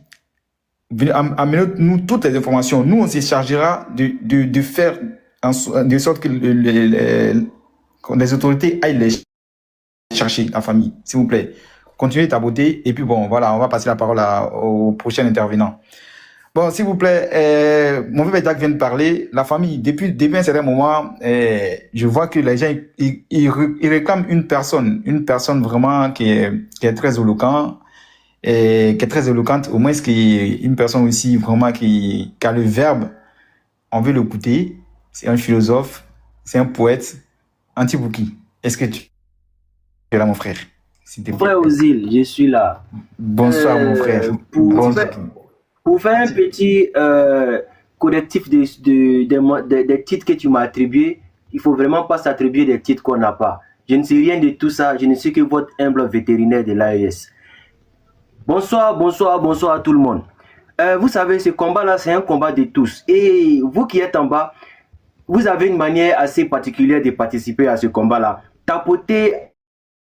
Amenez-nous toutes les informations. Nous, on se chargera de faire de sorte que les autorités aillent les chercher, la famille. S'il vous plaît, continuez ta beauté. Et puis bon, voilà, on va passer la parole au prochain intervenant. Bon, s'il vous plaît, mon père Jacques vient de parler. La famille, depuis un certain moment, je vois que les gens, ils réclament une personne vraiment qui est très éloquente, et qui est très éloquente, au moins une personne aussi vraiment qui a le verbe. On veut l'écouter. C'est un philosophe, c'est un poète. Antibouki, est-ce que tu es là, mon frère? Frère Ozil, je suis là. Bonsoir, mon frère. Pour faire un petit collectif des titres que tu m'as attribués, il ne faut vraiment pas s'attribuer des titres qu'on n'a pas. Je ne sais rien de tout ça, je ne suis que votre humble vétérinaire de l'AES. Bonsoir à tout le monde. Vous savez, ce combat-là, c'est un combat de tous. Et vous qui êtes en bas, vous avez une manière assez particulière de participer à ce combat-là. Tapotez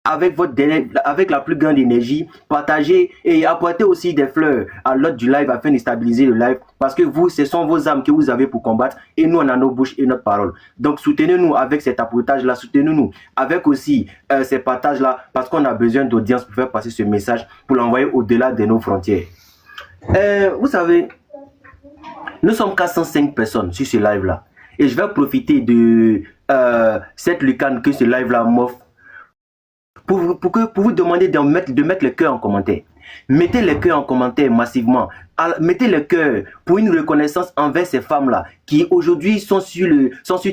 avec la plus grande énergie, partagez et apportez aussi des fleurs à l'autre du live afin de stabiliser le live, parce que vous, ce sont vos âmes que vous avez pour combattre et nous, on a nos bouches et notre parole. Donc soutenez-nous avec cet apportage-là, soutenez-nous avec aussi ces partages-là, parce qu'on a besoin d'audience pour faire passer ce message, pour l'envoyer au-delà de nos frontières. Vous savez, nous sommes 405 personnes sur ce live-là, et je vais profiter de cette lucane que ce live-là m'offre pour vous demander de mettre le cœur en commentaire. Mettez le cœur en commentaire massivement. Mettez le cœur pour une reconnaissance envers ces femmes-là qui aujourd'hui sont sur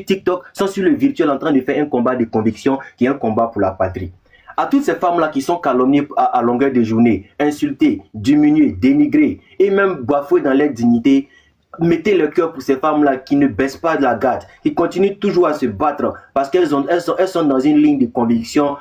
TikTok, sont sur le virtuel en train de faire un combat de conviction qui est un combat pour la patrie. À toutes ces femmes-là qui sont calomniées à longueur de journée, insultées, diminuées, dénigrées et même bafouées dans leur dignité, mettez le cœur pour ces femmes-là qui ne baissent pas de la garde, qui continuent toujours à se battre parce qu'elles sont dans une ligne de conviction.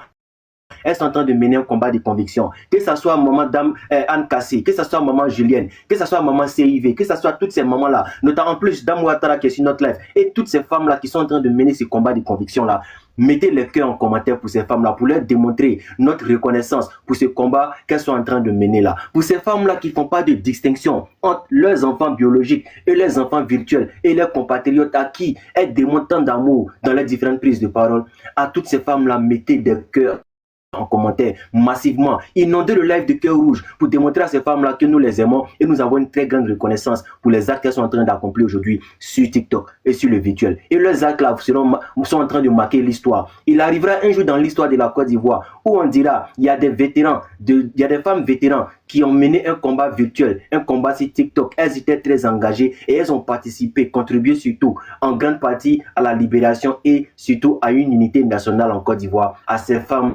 Elles sont en train de mener un combat de conviction. Que ce soit maman Anne Kassé, que ce soit maman Julienne, que ce soit maman CIV, que ce soit toutes ces mamans-là, notamment en plus Dame Ouattara qui est sur notre live, et toutes ces femmes-là qui sont en train de mener ce combat de conviction-là. Mettez le cœur en commentaire pour ces femmes-là, pour leur démontrer notre reconnaissance pour ce combat qu'elles sont en train de mener là. Pour ces femmes-là qui ne font pas de distinction entre leurs enfants biologiques et leurs enfants virtuels et leurs compatriotes à qui elles démontrent tant d'amour dans les différentes prises de parole. À toutes ces femmes-là, mettez des cœurs en commentaire massivement, inonder le live de cœur rouge pour démontrer à ces femmes-là que nous les aimons et nous avons une très grande reconnaissance pour les actes qu'elles sont en train d'accomplir aujourd'hui sur TikTok et sur le virtuel. Et leurs actes-là sont en train de marquer l'histoire. Il arrivera un jour dans l'histoire de la Côte d'Ivoire où on dira il y a des vétérans, il y a des femmes vétérans qui ont mené un combat virtuel, un combat sur TikTok. Elles étaient très engagées et elles ont participé, contribué surtout en grande partie à la libération et surtout à une unité nationale en Côte d'Ivoire. À ces femmes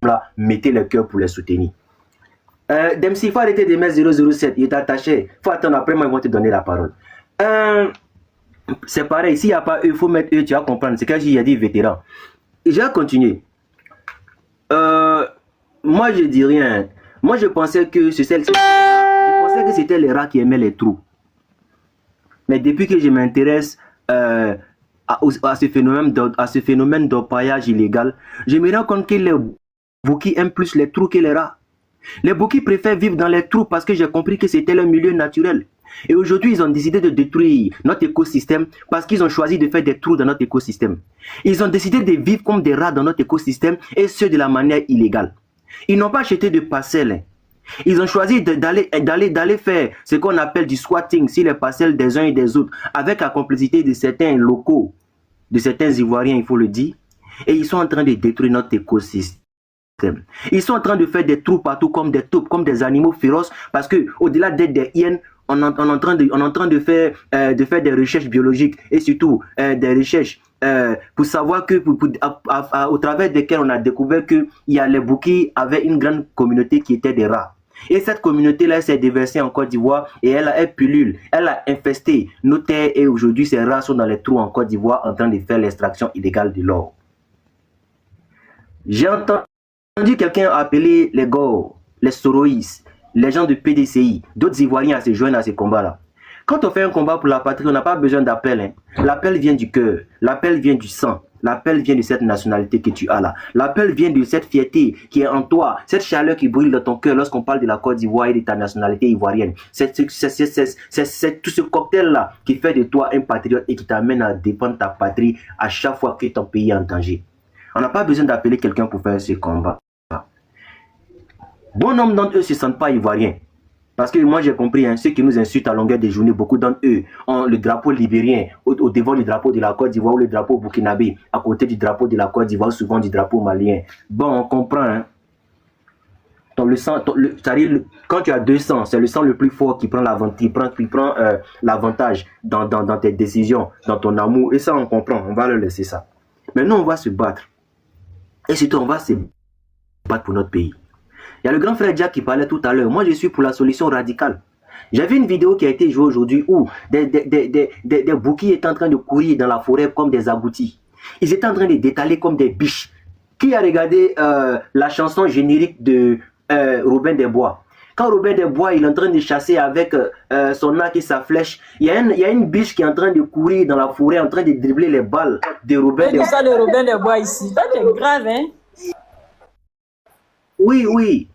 là, mettez le cœur pour les soutenir. Dempsey, il faut arrêter de mettre 007, il est attaché. Il faut attendre après, moi, ils vont te donner la parole. C'est pareil, s'il n'y a pas eux, il faut mettre eux, tu vas comprendre. C'est quand il y a dit vétérans. Et je vais continuer. Moi, je dis rien. Moi, je pensais que c'était les rats qui aimaient les trous. Mais depuis que je m'intéresse à ce phénomène d'orpaillage illégal, je me rends compte que les Bouki aiment plus les trous que les rats. Les Bouki préfèrent vivre dans les trous parce que j'ai compris que c'était leur milieu naturel. Et aujourd'hui, ils ont décidé de détruire notre écosystème parce qu'ils ont choisi de faire des trous dans notre écosystème. Ils ont décidé de vivre comme des rats dans notre écosystème et ce de la manière illégale. Ils n'ont pas acheté de parcelles. Ils ont choisi d'aller faire ce qu'on appelle du squatting sur les parcelles des uns et des autres avec la complicité de certains locaux, de certains Ivoiriens, il faut le dire. Et ils sont en train de détruire notre écosystème. Ils sont en train de faire des trous partout comme des taupes, comme des animaux féroces, parce que au-delà d'être des hyènes, on est en train de faire des recherches biologiques et surtout des recherches pour savoir que au travers desquelles on a découvert que les Bouki avaient une grande communauté qui était des rats. Et cette communauté-là s'est déversée en Côte d'Ivoire et elle pullule, elle a infesté nos terres et aujourd'hui ces rats sont dans les trous en Côte d'Ivoire en train de faire l'extraction illégale de l'or. J'ai entendu quelqu'un appeler les Gors, les Soroïs, les gens de PDCI, d'autres Ivoiriens à se joindre à ce combat-là. Quand on fait un combat pour la patrie, on n'a pas besoin d'appel. Hein. L'appel vient du cœur, l'appel vient du sang, l'appel vient de cette nationalité que tu as là. L'appel vient de cette fierté qui est en toi, cette chaleur qui brûle dans ton cœur lorsqu'on parle de la Côte d'Ivoire et de ta nationalité ivoirienne. C'est tout ce cocktail-là qui fait de toi un patriote et qui t'amène à défendre ta patrie à chaque fois que ton pays est en danger. On n'a pas besoin d'appeler quelqu'un pour faire ce combat. Bon nombre d'entre eux ne se sentent pas ivoiriens. Parce que moi j'ai compris, hein, ceux qui nous insultent à longueur de journée, beaucoup d'entre eux ont le drapeau libérien au devant du drapeau de la Côte d'Ivoire ou le drapeau burkinabé à côté du drapeau de la Côte d'Ivoire, souvent du drapeau malien. Bon, on comprend. Hein. Quand tu as 200, c'est le sang le plus fort qui prend l'avantage dans tes décisions, dans ton amour. Et ça, on comprend. On va leur laisser ça. Mais nous, on va se battre. Et surtout, on va se battre pour notre pays. Il y a le grand frère Jack qui parlait tout à l'heure. Moi, je suis pour la solution radicale. J'ai vu une vidéo qui a été jouée aujourd'hui où des bouquis étaient en train de courir dans la forêt comme des agoutis. Ils étaient en train de détaler comme des biches. Qui a regardé la chanson générique de Robin des Bois? Quand Robin des Bois il est en train de chasser avec son arc et sa flèche, il y a une biche qui est en train de courir dans la forêt, en train de dribbler les balles de Robin des Bois. ça de Robin des Bois ici. Ça, c'est grave, hein? Oui, oui.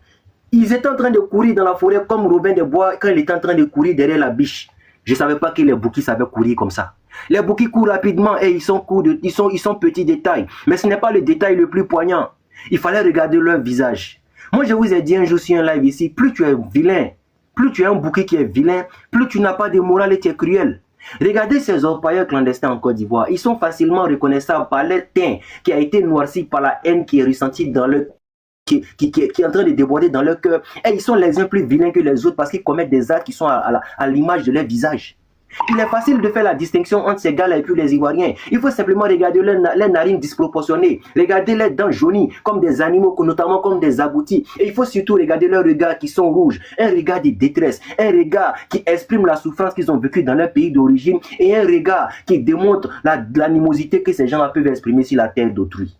Ils étaient en train de courir dans la forêt comme Robin des Bois quand il était en train de courir derrière la biche. Je ne savais pas que les bouquis savaient courir comme ça. Les bouquis courent rapidement et ils sont petits détails. Mais ce n'est pas le détail le plus poignant. Il fallait regarder leur visage. Moi, je vous ai dit un jour sur un live ici, plus tu es vilain, plus tu es un bouquet qui est vilain, plus tu n'as pas de morale et tu es cruel. Regardez ces orpailleurs clandestins en Côte d'Ivoire. Ils sont facilement reconnaissables par leur teint qui a été noirci par la haine qui est ressentie dans leur qui est en train de déborder dans leur cœur. Et ils sont les uns plus vilains que les autres parce qu'ils commettent des actes qui sont à l'image de leur visage. Il est facile de faire la distinction entre ces gars-là et puis les Ivoiriens. Il faut simplement regarder leurs narines disproportionnées, regarder leurs dents jaunies comme des animaux, notamment comme des agoutis. Et il faut surtout regarder leurs regards qui sont rouges, un regard de détresse, un regard qui exprime la souffrance qu'ils ont vécue dans leur pays d'origine et un regard qui démontre l'animosité que ces gens-là peuvent exprimer sur la terre d'autrui.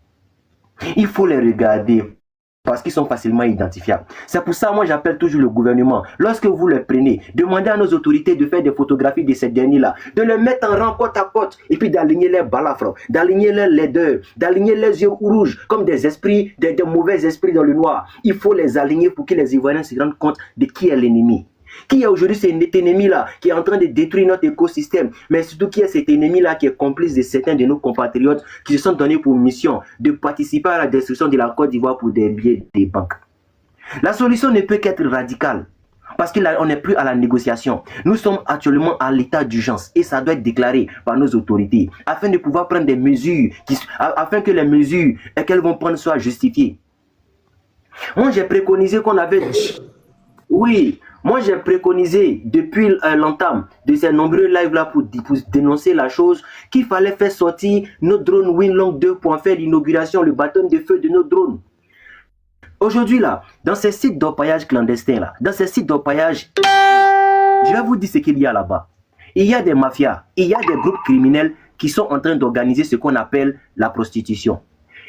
Il faut les regarder parce qu'ils sont facilement identifiables. C'est pour ça, moi, j'appelle toujours le gouvernement. Lorsque vous les prenez, demandez à nos autorités de faire des photographies de ces derniers-là, de les mettre en rang côte à côte, et puis d'aligner les balafres, d'aligner les laideurs, d'aligner les yeux rouges, comme des esprits, des mauvais esprits dans le noir. Il faut les aligner pour que les Ivoiriens se rendent compte de qui est l'ennemi. Qui est aujourd'hui cet ennemi-là qui est en train de détruire notre écosystème, mais surtout qui est cet ennemi-là qui est complice de certains de nos compatriotes qui se sont donnés pour mission de participer à la destruction de la Côte d'Ivoire pour des billets des banques. La solution ne peut qu'être radicale parce qu'on n'est plus à la négociation. Nous sommes actuellement à l'état d'urgence et ça doit être déclaré par nos autorités afin de pouvoir prendre des mesures, afin que les mesures qu'elles vont prendre soient justifiées. Moi, j'ai préconisé qu'on avait... Oui, moi j'ai préconisé depuis l'entame de ces nombreux lives-là pour dénoncer la chose qu'il fallait faire sortir nos drones Winlong 2 pour en faire l'inauguration, le baptême de feu de nos drones. Aujourd'hui là, dans ces sites d'orpaillage clandestins là, dans ces sites d'orpaillage, je vais vous dire ce qu'il y a là-bas. Il y a des mafias, il y a des groupes criminels qui sont en train d'organiser ce qu'on appelle la prostitution.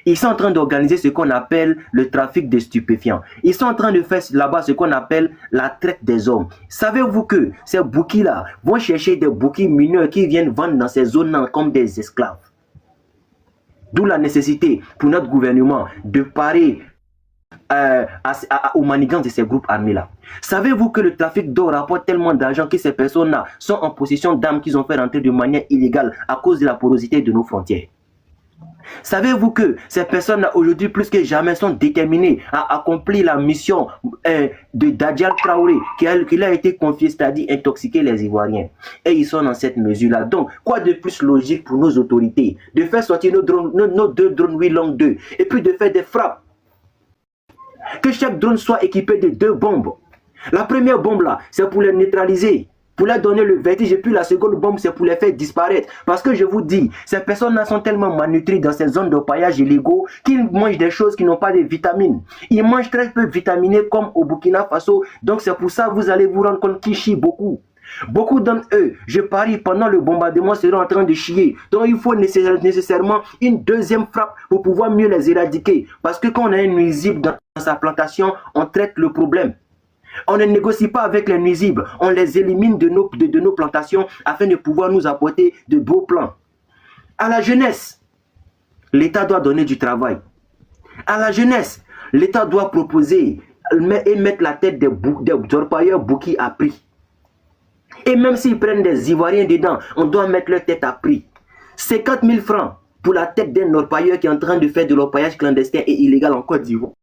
Ils sont en train d'organiser ce qu'on appelle le trafic de stupéfiants. Ils sont en train de faire là-bas ce qu'on appelle la traite des hommes. Savez-vous que ces bouquis-là vont chercher des bouquis mineurs qui viennent vendre dans ces zones-là comme des esclaves? D'où la nécessité pour notre gouvernement de parer aux manigances de ces groupes armés-là. Savez-vous que le trafic d'or rapporte tellement d'argent que ces personnes-là sont en possession d'armes qu'ils ont fait rentrer de manière illégale à cause de la porosité de nos frontières? Savez-vous que ces personnes-là aujourd'hui plus que jamais sont déterminées à accomplir la mission de Dadjal Traoré qui a été confiée, c'est-à-dire intoxiquer les Ivoiriens. Et ils sont dans cette mesure-là. Donc, quoi de plus logique pour nos autorités de faire sortir nos deux drones Winlong 2 et puis de faire des frappes. Que chaque drone soit équipé de 2 bombes. La première bombe là, c'est pour les neutraliser. pour leur donner le vertige, et puis la seconde bombe, c'est pour les faire disparaître. Parce que je vous dis, ces personnes-là sont tellement malnutries dans ces zones de paillage illégaux qu'ils mangent des choses qui n'ont pas de vitamines. Ils mangent très peu vitaminés comme au Burkina Faso. Donc c'est pour ça que vous allez vous rendre compte qu'ils chient beaucoup. Beaucoup d'entre eux, je parie, pendant le bombardement, seront en train de chier. Donc il faut nécessairement une deuxième frappe pour pouvoir mieux les éradiquer. Parce que quand on a un nuisible dans sa plantation, on traite le problème. On ne négocie pas avec les nuisibles, on les élimine de nos plantations afin de pouvoir nous apporter de beaux plans. À la jeunesse, l'État doit donner du travail. À la jeunesse, l'État doit proposer et mettre la tête des orpailleurs bouquis à prix. Et même s'ils prennent des Ivoiriens dedans, on doit mettre leur tête à prix. 50 000 francs pour la tête d'un orpailleur qui est en train de faire de l'orpaillage clandestin et illégal en Côte d'Ivoire.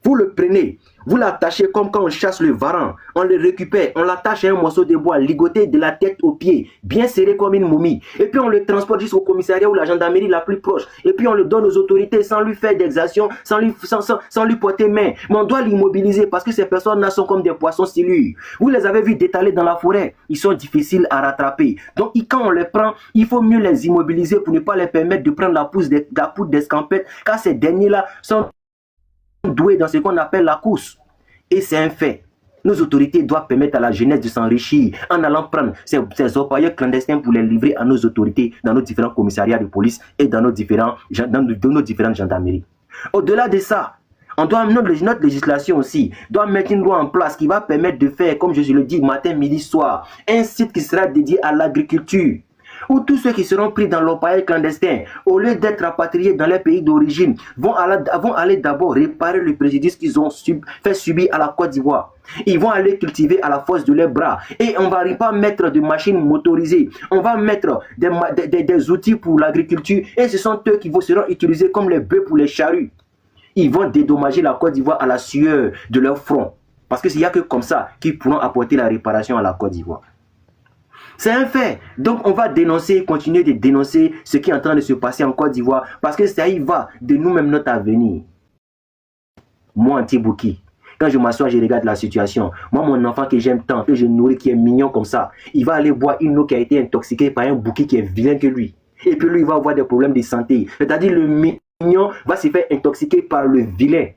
Vous le prenez, vous l'attachez comme quand on chasse le varan, on le récupère, on l'attache à un morceau de bois, ligoté de la tête aux pieds, bien serré comme une momie, et puis on le transporte jusqu'au commissariat ou la gendarmerie la plus proche, et puis on le donne aux autorités sans lui faire d'exaction, sans lui porter main. Mais on doit l'immobiliser parce que ces personnes-là sont comme des poissons silures. Vous les avez vus détaler dans la forêt, ils sont difficiles à rattraper. Donc quand on les prend, il faut mieux les immobiliser pour ne pas les permettre de prendre la poudre d'escampette, car ces derniers-là sont doués dans ce qu'on appelle la course. Et c'est un fait. Nos autorités doivent permettre à la jeunesse de s'enrichir en allant prendre ces orpailleurs clandestins pour les livrer à nos autorités dans nos différents commissariats de police et dans nos différentes gendarmeries. Au-delà de ça, notre législation aussi doit mettre une loi en place qui va permettre de faire, comme je le dis, matin, midi, soir, un site qui sera dédié à l'agriculture, où tous ceux qui seront pris dans l'orpaillage clandestin, au lieu d'être rapatriés dans leur pays d'origine, vont aller d'abord réparer le préjudice qu'ils ont fait subir à la Côte d'Ivoire. Ils vont aller cultiver à la force de leurs bras. Et on ne va pas mettre de machines motorisées. On va mettre des outils pour l'agriculture. Et ce sont eux qui seront utilisés comme les bœufs pour les charrues. Ils vont dédommager la Côte d'Ivoire à la sueur de leur front. Parce qu'il n'y a que comme ça qu'ils pourront apporter la réparation à la Côte d'Ivoire. C'est un fait. Donc on va dénoncer, continuer de dénoncer ce qui est en train de se passer en Côte d'Ivoire parce que ça y va de nous-mêmes notre avenir. Moi, Antibouki, quand je m'assois, je regarde la situation. Moi, mon enfant que j'aime tant, que je nourris, qui est mignon comme ça, il va aller boire une eau qui a été intoxiquée par un bouki qui est vilain que lui. Et puis lui, il va avoir des problèmes de santé. C'est-à-dire le mignon va se faire intoxiquer par le vilain.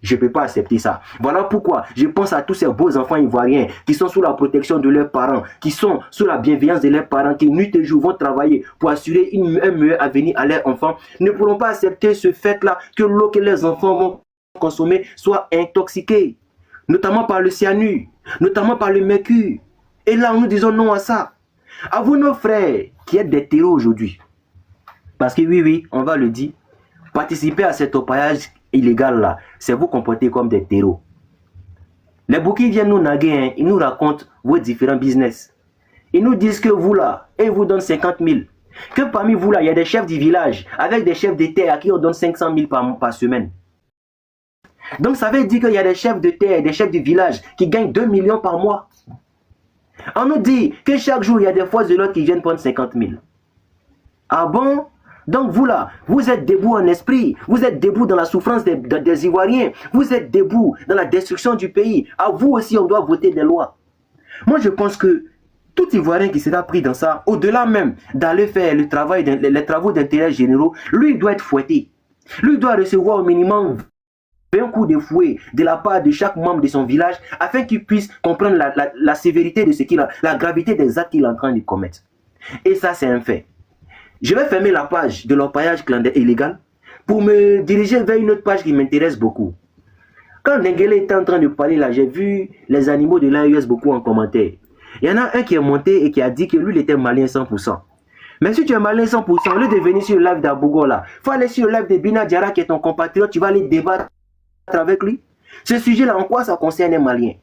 Je ne peux pas accepter ça. Voilà pourquoi je pense à tous ces beaux enfants ivoiriens qui sont sous la protection de leurs parents, qui sont sous la bienveillance de leurs parents, qui nuit et jour vont travailler pour assurer un meilleur avenir à leurs enfants. Ne pourront pas accepter ce fait-là que l'eau que les enfants vont consommer soit intoxiquée, notamment par le cyanure, notamment par le mercure. Et là, nous disons non à ça. À vous, nos frères, qui êtes des terreaux aujourd'hui. Parce que oui, on va le dire, participer à cet orpaillage illégal là, c'est vous comporter comme des terreaux. Les bouquins viennent nous naguer, hein, ils nous racontent vos différents business. Ils nous disent que vous là, et ils vous donnent 50 000. Que parmi vous là, il y a des chefs du village avec des chefs de terre à qui on donne 500 000 par semaine. Donc ça veut dire qu'il y a des chefs de terre, des chefs du village qui gagnent 2 millions par mois. On nous dit que chaque jour, il y a des forces de l'ordre qui viennent prendre 50 000. Ah bon? Donc vous là, vous êtes debout en esprit, vous êtes debout dans la souffrance des Ivoiriens, vous êtes debout dans la destruction du pays. À vous aussi, on doit voter des lois. Moi, je pense que tout Ivoirien qui sera pris dans ça, au-delà même d'aller faire les travaux d'intérêt généraux, lui doit être fouetté. Lui doit recevoir au minimum 20 coups de fouet de la part de chaque membre de son village afin qu'il puisse comprendre la sévérité de ce qu'il a, la gravité des actes qu'il est en train de commettre. Et ça, c'est un fait. Je vais fermer la page de l'orpaillage clandestin illégal pour me diriger vers une autre page qui m'intéresse beaucoup. Quand Denguele était en train de parler là, j'ai vu les animaux de l'AES beaucoup en commentaire. Il y en a un qui est monté et qui a dit que lui, il était malien 100%. Mais si tu es malin 100%, au lieu de venir sur le live d'Abougo là, il faut aller sur le live de Bina Diarra qui est ton compatriote, tu vas aller débattre avec lui. Ce sujet-là, en quoi ça concerne un Malien?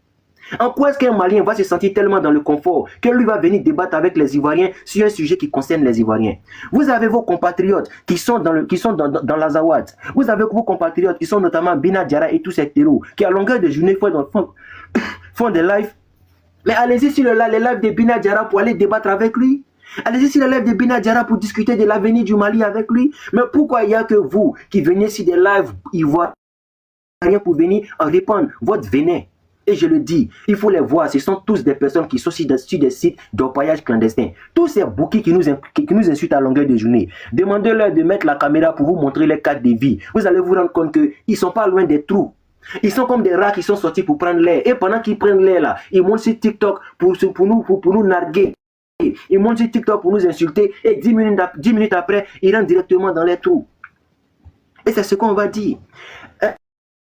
En quoi est-ce qu'un Malien va se sentir tellement dans le confort que lui va venir débattre avec les Ivoiriens sur un sujet qui concerne les Ivoiriens? Vous avez vos compatriotes qui sont dans l'Azawad. Vous avez vos compatriotes qui sont notamment Bina Diarra et tous ces terreaux qui à longueur de journée font des lives. Mais allez-y sur les lives de Bina Diarra pour aller débattre avec lui. Allez-y sur les lives de Bina Diarra pour discuter de l'avenir du Mali avec lui. Mais pourquoi il n'y a que vous qui venez sur des lives ivoiriens pour venir en répandre votre venin? Et je le dis, il faut les voir. Ce sont tous des personnes qui sont sur des sites d'orpaillage clandestin. Tous ces bouquets qui nous insultent à longueur de journée. Demandez-leur de mettre la caméra pour vous montrer les cas de vie. Vous allez vous rendre compte qu'ils ne sont pas loin des trous. Ils sont comme des rats qui sont sortis pour prendre l'air. Et pendant qu'ils prennent l'air là, ils montent sur TikTok pour nous narguer. Ils montent sur TikTok pour nous insulter. Et 10 minutes après, ils rentrent directement dans les trous. Et c'est ce qu'on va dire.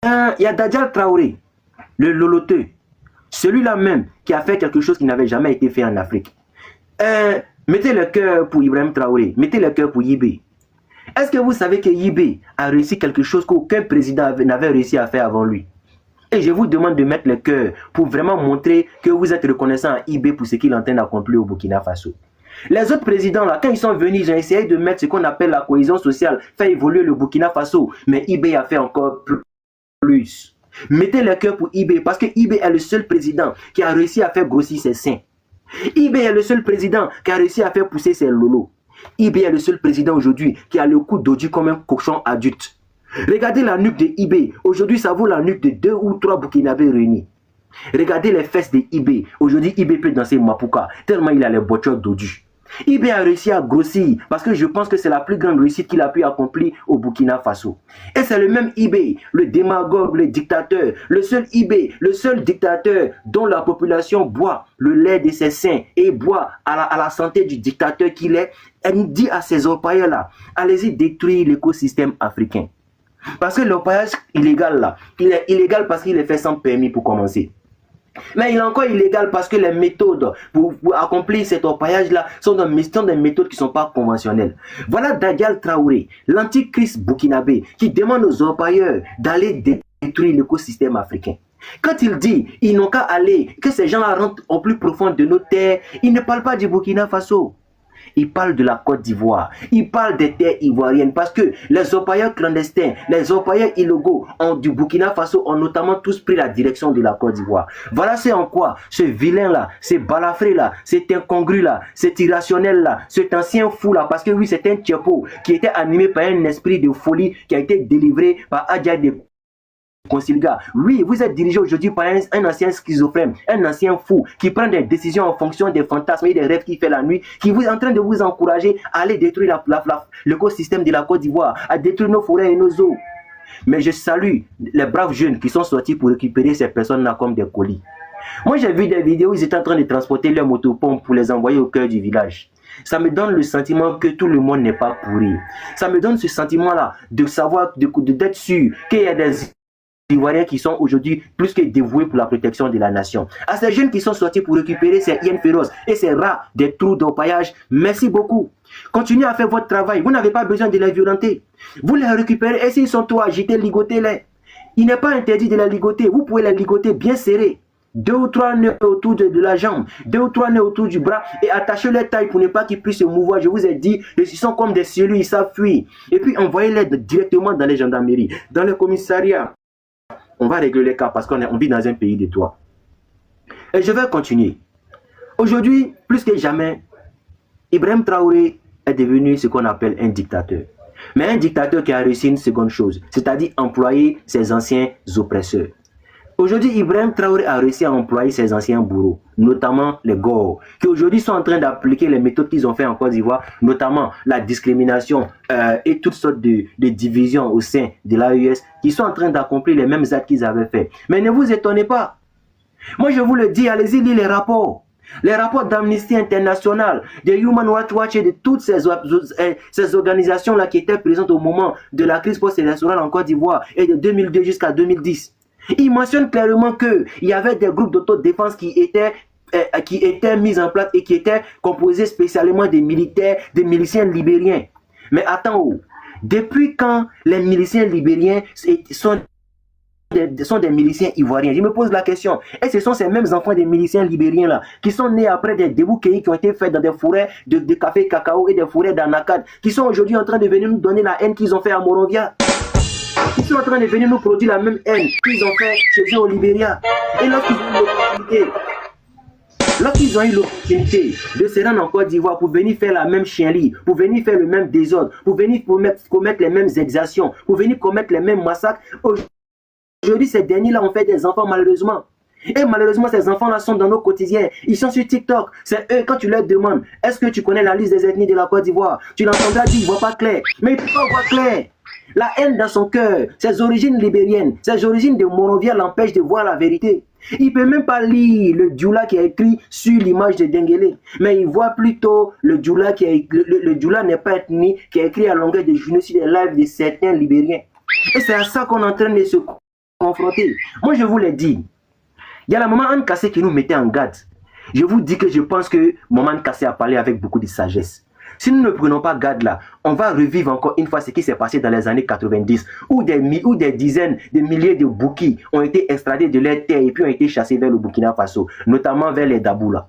Il y a Dadial Traoré, le loloteux, celui-là même qui a fait quelque chose qui n'avait jamais été fait en Afrique. Mettez le cœur pour Ibrahim Traoré, mettez le cœur pour Yibé. Est-ce que vous savez que Yibé a réussi quelque chose qu'aucun président n'avait réussi à faire avant lui? Et je vous demande de mettre le cœur pour vraiment montrer que vous êtes reconnaissant à Yibé pour ce qu'il est en train d'accomplir au Burkina Faso. Les autres présidents, là, quand ils sont venus, ils ont essayé de mettre ce qu'on appelle la cohésion sociale, faire évoluer le Burkina Faso, mais Yibé a fait encore plus. Mettez le cœur pour Yibé, parce que Yibé est le seul président qui a réussi à faire grossir ses seins. Yibé est le seul président qui a réussi à faire pousser ses lolos. Yibé est le seul président aujourd'hui qui a le cou dodu comme un cochon adulte. Regardez la nuque de Yibé. Aujourd'hui, ça vaut la nuque de 2 ou 3 Burkinabés réunis. Regardez les fesses de Yibé. Aujourd'hui, Yibé peut danser Mapuka, tellement il a les bottures dodus. Yibé a réussi à grossir parce que je pense que c'est la plus grande réussite qu'il a pu accomplir au Burkina Faso. Et c'est le même Yibé, le démagogue, le dictateur, le seul Yibé, le seul dictateur dont la population boit le lait de ses seins et boit à la santé du dictateur qu'il est. Elle dit à ces orpailleurs-là, allez-y détruire l'écosystème africain. Parce que l'orpaillage illégal là, il est illégal parce qu'il est fait sans permis pour commencer. Mais il est encore illégal parce que les méthodes pour accomplir cet orpaillage-là sont des méthodes qui ne sont pas conventionnelles. Voilà Dadial Traoré, l'antichrist burkinabé, qui demande aux orpailleurs d'aller détruire l'écosystème africain. Quand il dit ils n'ont qu'à aller, que ces gens-là rentrent au plus profond de nos terres, il ne parle pas du Burkina Faso. Il parle de la Côte d'Ivoire, il parle des terres ivoiriennes parce que les orpailleurs clandestins, les orpailleurs illégaux du Burkina Faso ont notamment tous pris la direction de la Côte d'Ivoire. Voilà c'est en quoi ce vilain-là, ce balafré-là, cet incongru-là, cet irrationnel-là, cet ancien fou-là, parce que oui c'est un tchepo qui était animé par un esprit de folie qui a été délivré par Adja de Consilga. Oui, vous êtes dirigé aujourd'hui par un ancien schizophrène, un ancien fou qui prend des décisions en fonction des fantasmes et des rêves qu'il fait la nuit, qui est en train de vous encourager à aller détruire l'écosystème de la Côte d'Ivoire, à détruire nos forêts et nos eaux. Mais je salue les braves jeunes qui sont sortis pour récupérer ces personnes-là comme des colis. Moi, j'ai vu des vidéos où ils étaient en train de transporter leurs motopompes pour les envoyer au cœur du village. Ça me donne le sentiment que tout le monde n'est pas pourri. Ça me donne ce sentiment-là de savoir, d'être sûr qu'il y a des Ivoiriens qui sont aujourd'hui plus que dévoués pour la protection de la nation. À ces jeunes qui sont sortis pour récupérer ces hyènes féroces et ces rats des trous d'orpaillage, merci beaucoup. Continuez à faire votre travail. Vous n'avez pas besoin de les violenter. Vous les récupérez et s'ils sont trop agités, ligotez-les. Il n'est pas interdit de les ligoter. Vous pouvez les ligoter bien serrés. 2 ou 3 nœuds autour de la jambe, 2 ou 3 nœuds autour du bras et attachez les tailles pour ne pas qu'ils puissent se mouvoir. Je vous ai dit, ils sont comme des cellules, ils savent fuir. Et puis envoyez-les directement dans les gendarmeries, dans les commissariats. On va régler les cas parce qu'on vit dans un pays de droit. Et je vais continuer. Aujourd'hui, plus que jamais, Ibrahim Traoré est devenu ce qu'on appelle un dictateur. Mais un dictateur qui a réussi une seconde chose, c'est-à-dire employer ses anciens oppresseurs. Aujourd'hui, Ibrahim Traoré a réussi à employer ses anciens bourreaux, notamment les Gors, qui aujourd'hui sont en train d'appliquer les méthodes qu'ils ont fait en Côte d'Ivoire, notamment la discrimination et toutes sortes de divisions au sein de l'AES, qui sont en train d'accomplir les mêmes actes qu'ils avaient fait. Mais ne vous étonnez pas. Moi, je vous le dis, allez-y lire les rapports. Les rapports d'Amnesty International, de Human Rights Watch et de toutes ces organisations-là qui étaient présentes au moment de la crise post-électorale en Côte d'Ivoire et de 2002 jusqu'à 2010. Il mentionne clairement qu'il y avait des groupes d'autodéfense qui étaient mis en place et qui étaient composés spécialement des militaires, des miliciens libériens. Mais attends, depuis quand les miliciens libériens sont des miliciens ivoiriens? Je me pose la question. Et ce sont ces mêmes enfants des miliciens libériens là qui sont nés après des débouquets qui ont été faits dans des forêts de café cacao et des forêts d'Anakad, qui sont aujourd'hui en train de venir nous donner la haine qu'ils ont fait à Monrovia. Ils sont en train de venir nous produire la même haine qu'ils ont fait chez eux au Libéria. Et lorsqu'ils ont eu l'opportunité de se rendre en Côte d'Ivoire pour venir faire la même chienlit, pour venir faire le même désordre, pour venir commettre les mêmes exactions, pour venir commettre les mêmes massacres, aujourd'hui ces derniers-là ont fait des enfants malheureusement. Et malheureusement, ces enfants-là sont dans nos quotidiens. Ils sont sur TikTok. C'est eux, quand tu leur demandes, est-ce que tu connais la liste des ethnies de la Côte d'Ivoire? Tu l'entendras dire, il ne voit pas clair. Mais il ne peut pas voir clair. La haine dans son cœur, ses origines libériennes, ses origines de Monrovia l'empêchent de voir la vérité. Il ne peut même pas lire le djoula qui est écrit sur l'image de Dengele. Mais il voit plutôt le djoula qui est le djoula n'est pas ethnie, qui est écrit à longueur de journée sur les lives de certains libériens. Et c'est à ça qu'on est en train de se confronter. Moi, je vous l'ai dit. Il y a la maman Anne Kassé qui nous mettait en garde. Je vous dis que je pense que maman Anne Kassé a parlé avec beaucoup de sagesse. Si nous ne prenons pas garde là, on va revivre encore une fois ce qui s'est passé dans les années 90, où des dizaines de milliers de Boukis ont été extradés de leur terre et puis ont été chassés vers le Burkina Faso, notamment vers les Dabou là.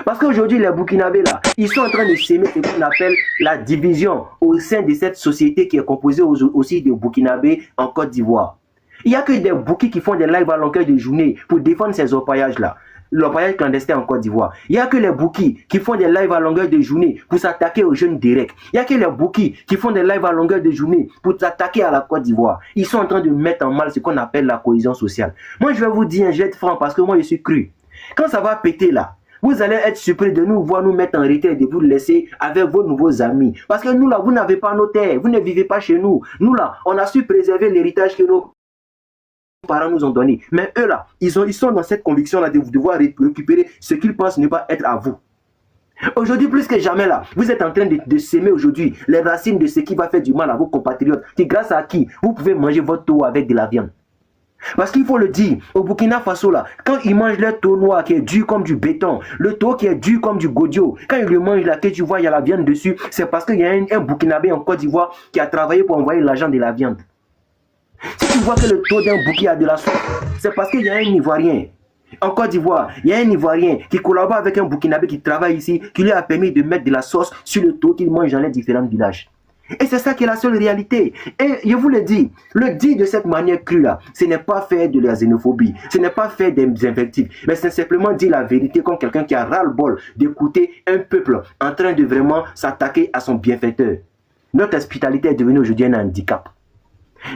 Parce qu'aujourd'hui, les Burkinabés là, ils sont en train de s'aimer ce qu'on appelle la division au sein de cette société qui est composée aussi de Burkinabés en Côte d'Ivoire. Il n'y a que des Boukis qui font des lives à longueur de journée pour défendre ces orpaillages là. L'orpaillage clandestin en Côte d'Ivoire. Il n'y a que les Boukis qui font des lives à longueur de journée pour s'attaquer aux jeunes directs. Il n'y a que les Boukis qui font des lives à longueur de journée pour s'attaquer à la Côte d'Ivoire. Ils sont en train de mettre en mal ce qu'on appelle la cohésion sociale. Moi, je vais vous dire, je vais être franc parce que moi, je suis cru. Quand ça va péter là, vous allez être surpris de nous voir nous mettre en retrait et de vous laisser avec vos nouveaux amis. Parce que nous là, vous n'avez pas nos terres, vous ne vivez pas chez nous. Nous là, on a su préserver l'héritage que nos parents nous ont donné. Mais eux là, ils sont dans cette conviction-là de devoir récupérer ce qu'ils pensent ne pas être à vous. Aujourd'hui, plus que jamais là, vous êtes en train de s'aimer aujourd'hui les racines de ce qui va faire du mal à vos compatriotes. Qui grâce à qui vous pouvez manger votre thon avec de la viande. Parce qu'il faut le dire, au Burkina Faso là, quand ils mangent leur thon noir qui est dur comme du béton, le thon qui est dur comme du godio, quand ils le mangent là, que tu vois, il y a la viande dessus, c'est parce qu'il y a un Burkinabé en Côte d'Ivoire qui a travaillé pour envoyer l'argent de la viande. Si tu vois que le taux d'un bouquet a de la sauce, c'est parce qu'il y a un Ivoirien. En Côte d'Ivoire, il y a un Ivoirien qui collabore avec un Burkinabé qui travaille ici, qui lui a permis de mettre de la sauce sur le taux qu'il mange dans les différents villages. Et c'est ça qui est la seule réalité. Et je vous le dis, le dire de cette manière crue là, ce n'est pas faire de la xénophobie, ce n'est pas faire des invectives, mais c'est simplement dire la vérité comme quelqu'un qui a ras-le-bol d'écouter un peuple en train de vraiment s'attaquer à son bienfaiteur. Notre hospitalité est devenue aujourd'hui un handicap.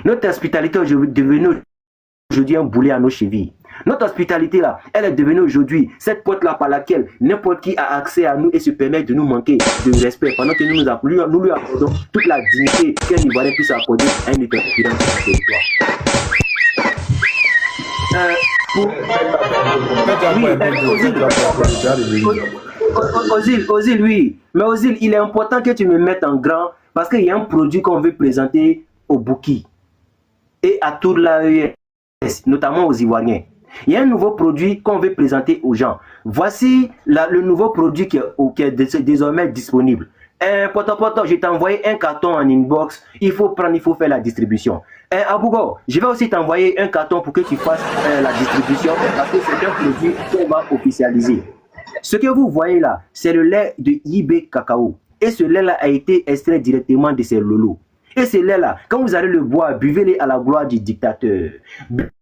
Notre hospitalité est devenue aujourd'hui un boulet à nos chevilles. Notre hospitalité là, elle est devenue aujourd'hui cette porte là par laquelle n'importe qui a accès à nous et se permet de nous manquer de respect pendant que nous lui accordons toute la dignité qu'un Ivoirien puisse accorder à une état sur notre territoire. Ozil, oui. Mais Ozil, il est important que tu me mettes en grand parce qu'il y a un produit qu'on veut présenter aux Boukis et à toute l'AES, notamment aux Ivoiriens. Il y a un nouveau produit qu'on veut présenter aux gens. Voici le nouveau produit qui est désormais disponible. Poto, je t'ai envoyé un carton en inbox. Il faut prendre, il faut faire la distribution. Abougo, je vais aussi t'envoyer un carton pour que tu fasses la distribution parce que c'est un produit qu'on va officialiser. Ce que vous voyez là, c'est le lait de IB Cacao. Et ce lait là a été extrait directement de ces lolos. Et ce lait-là, quand vous allez le boire, buvez-le à la gloire du dictateur.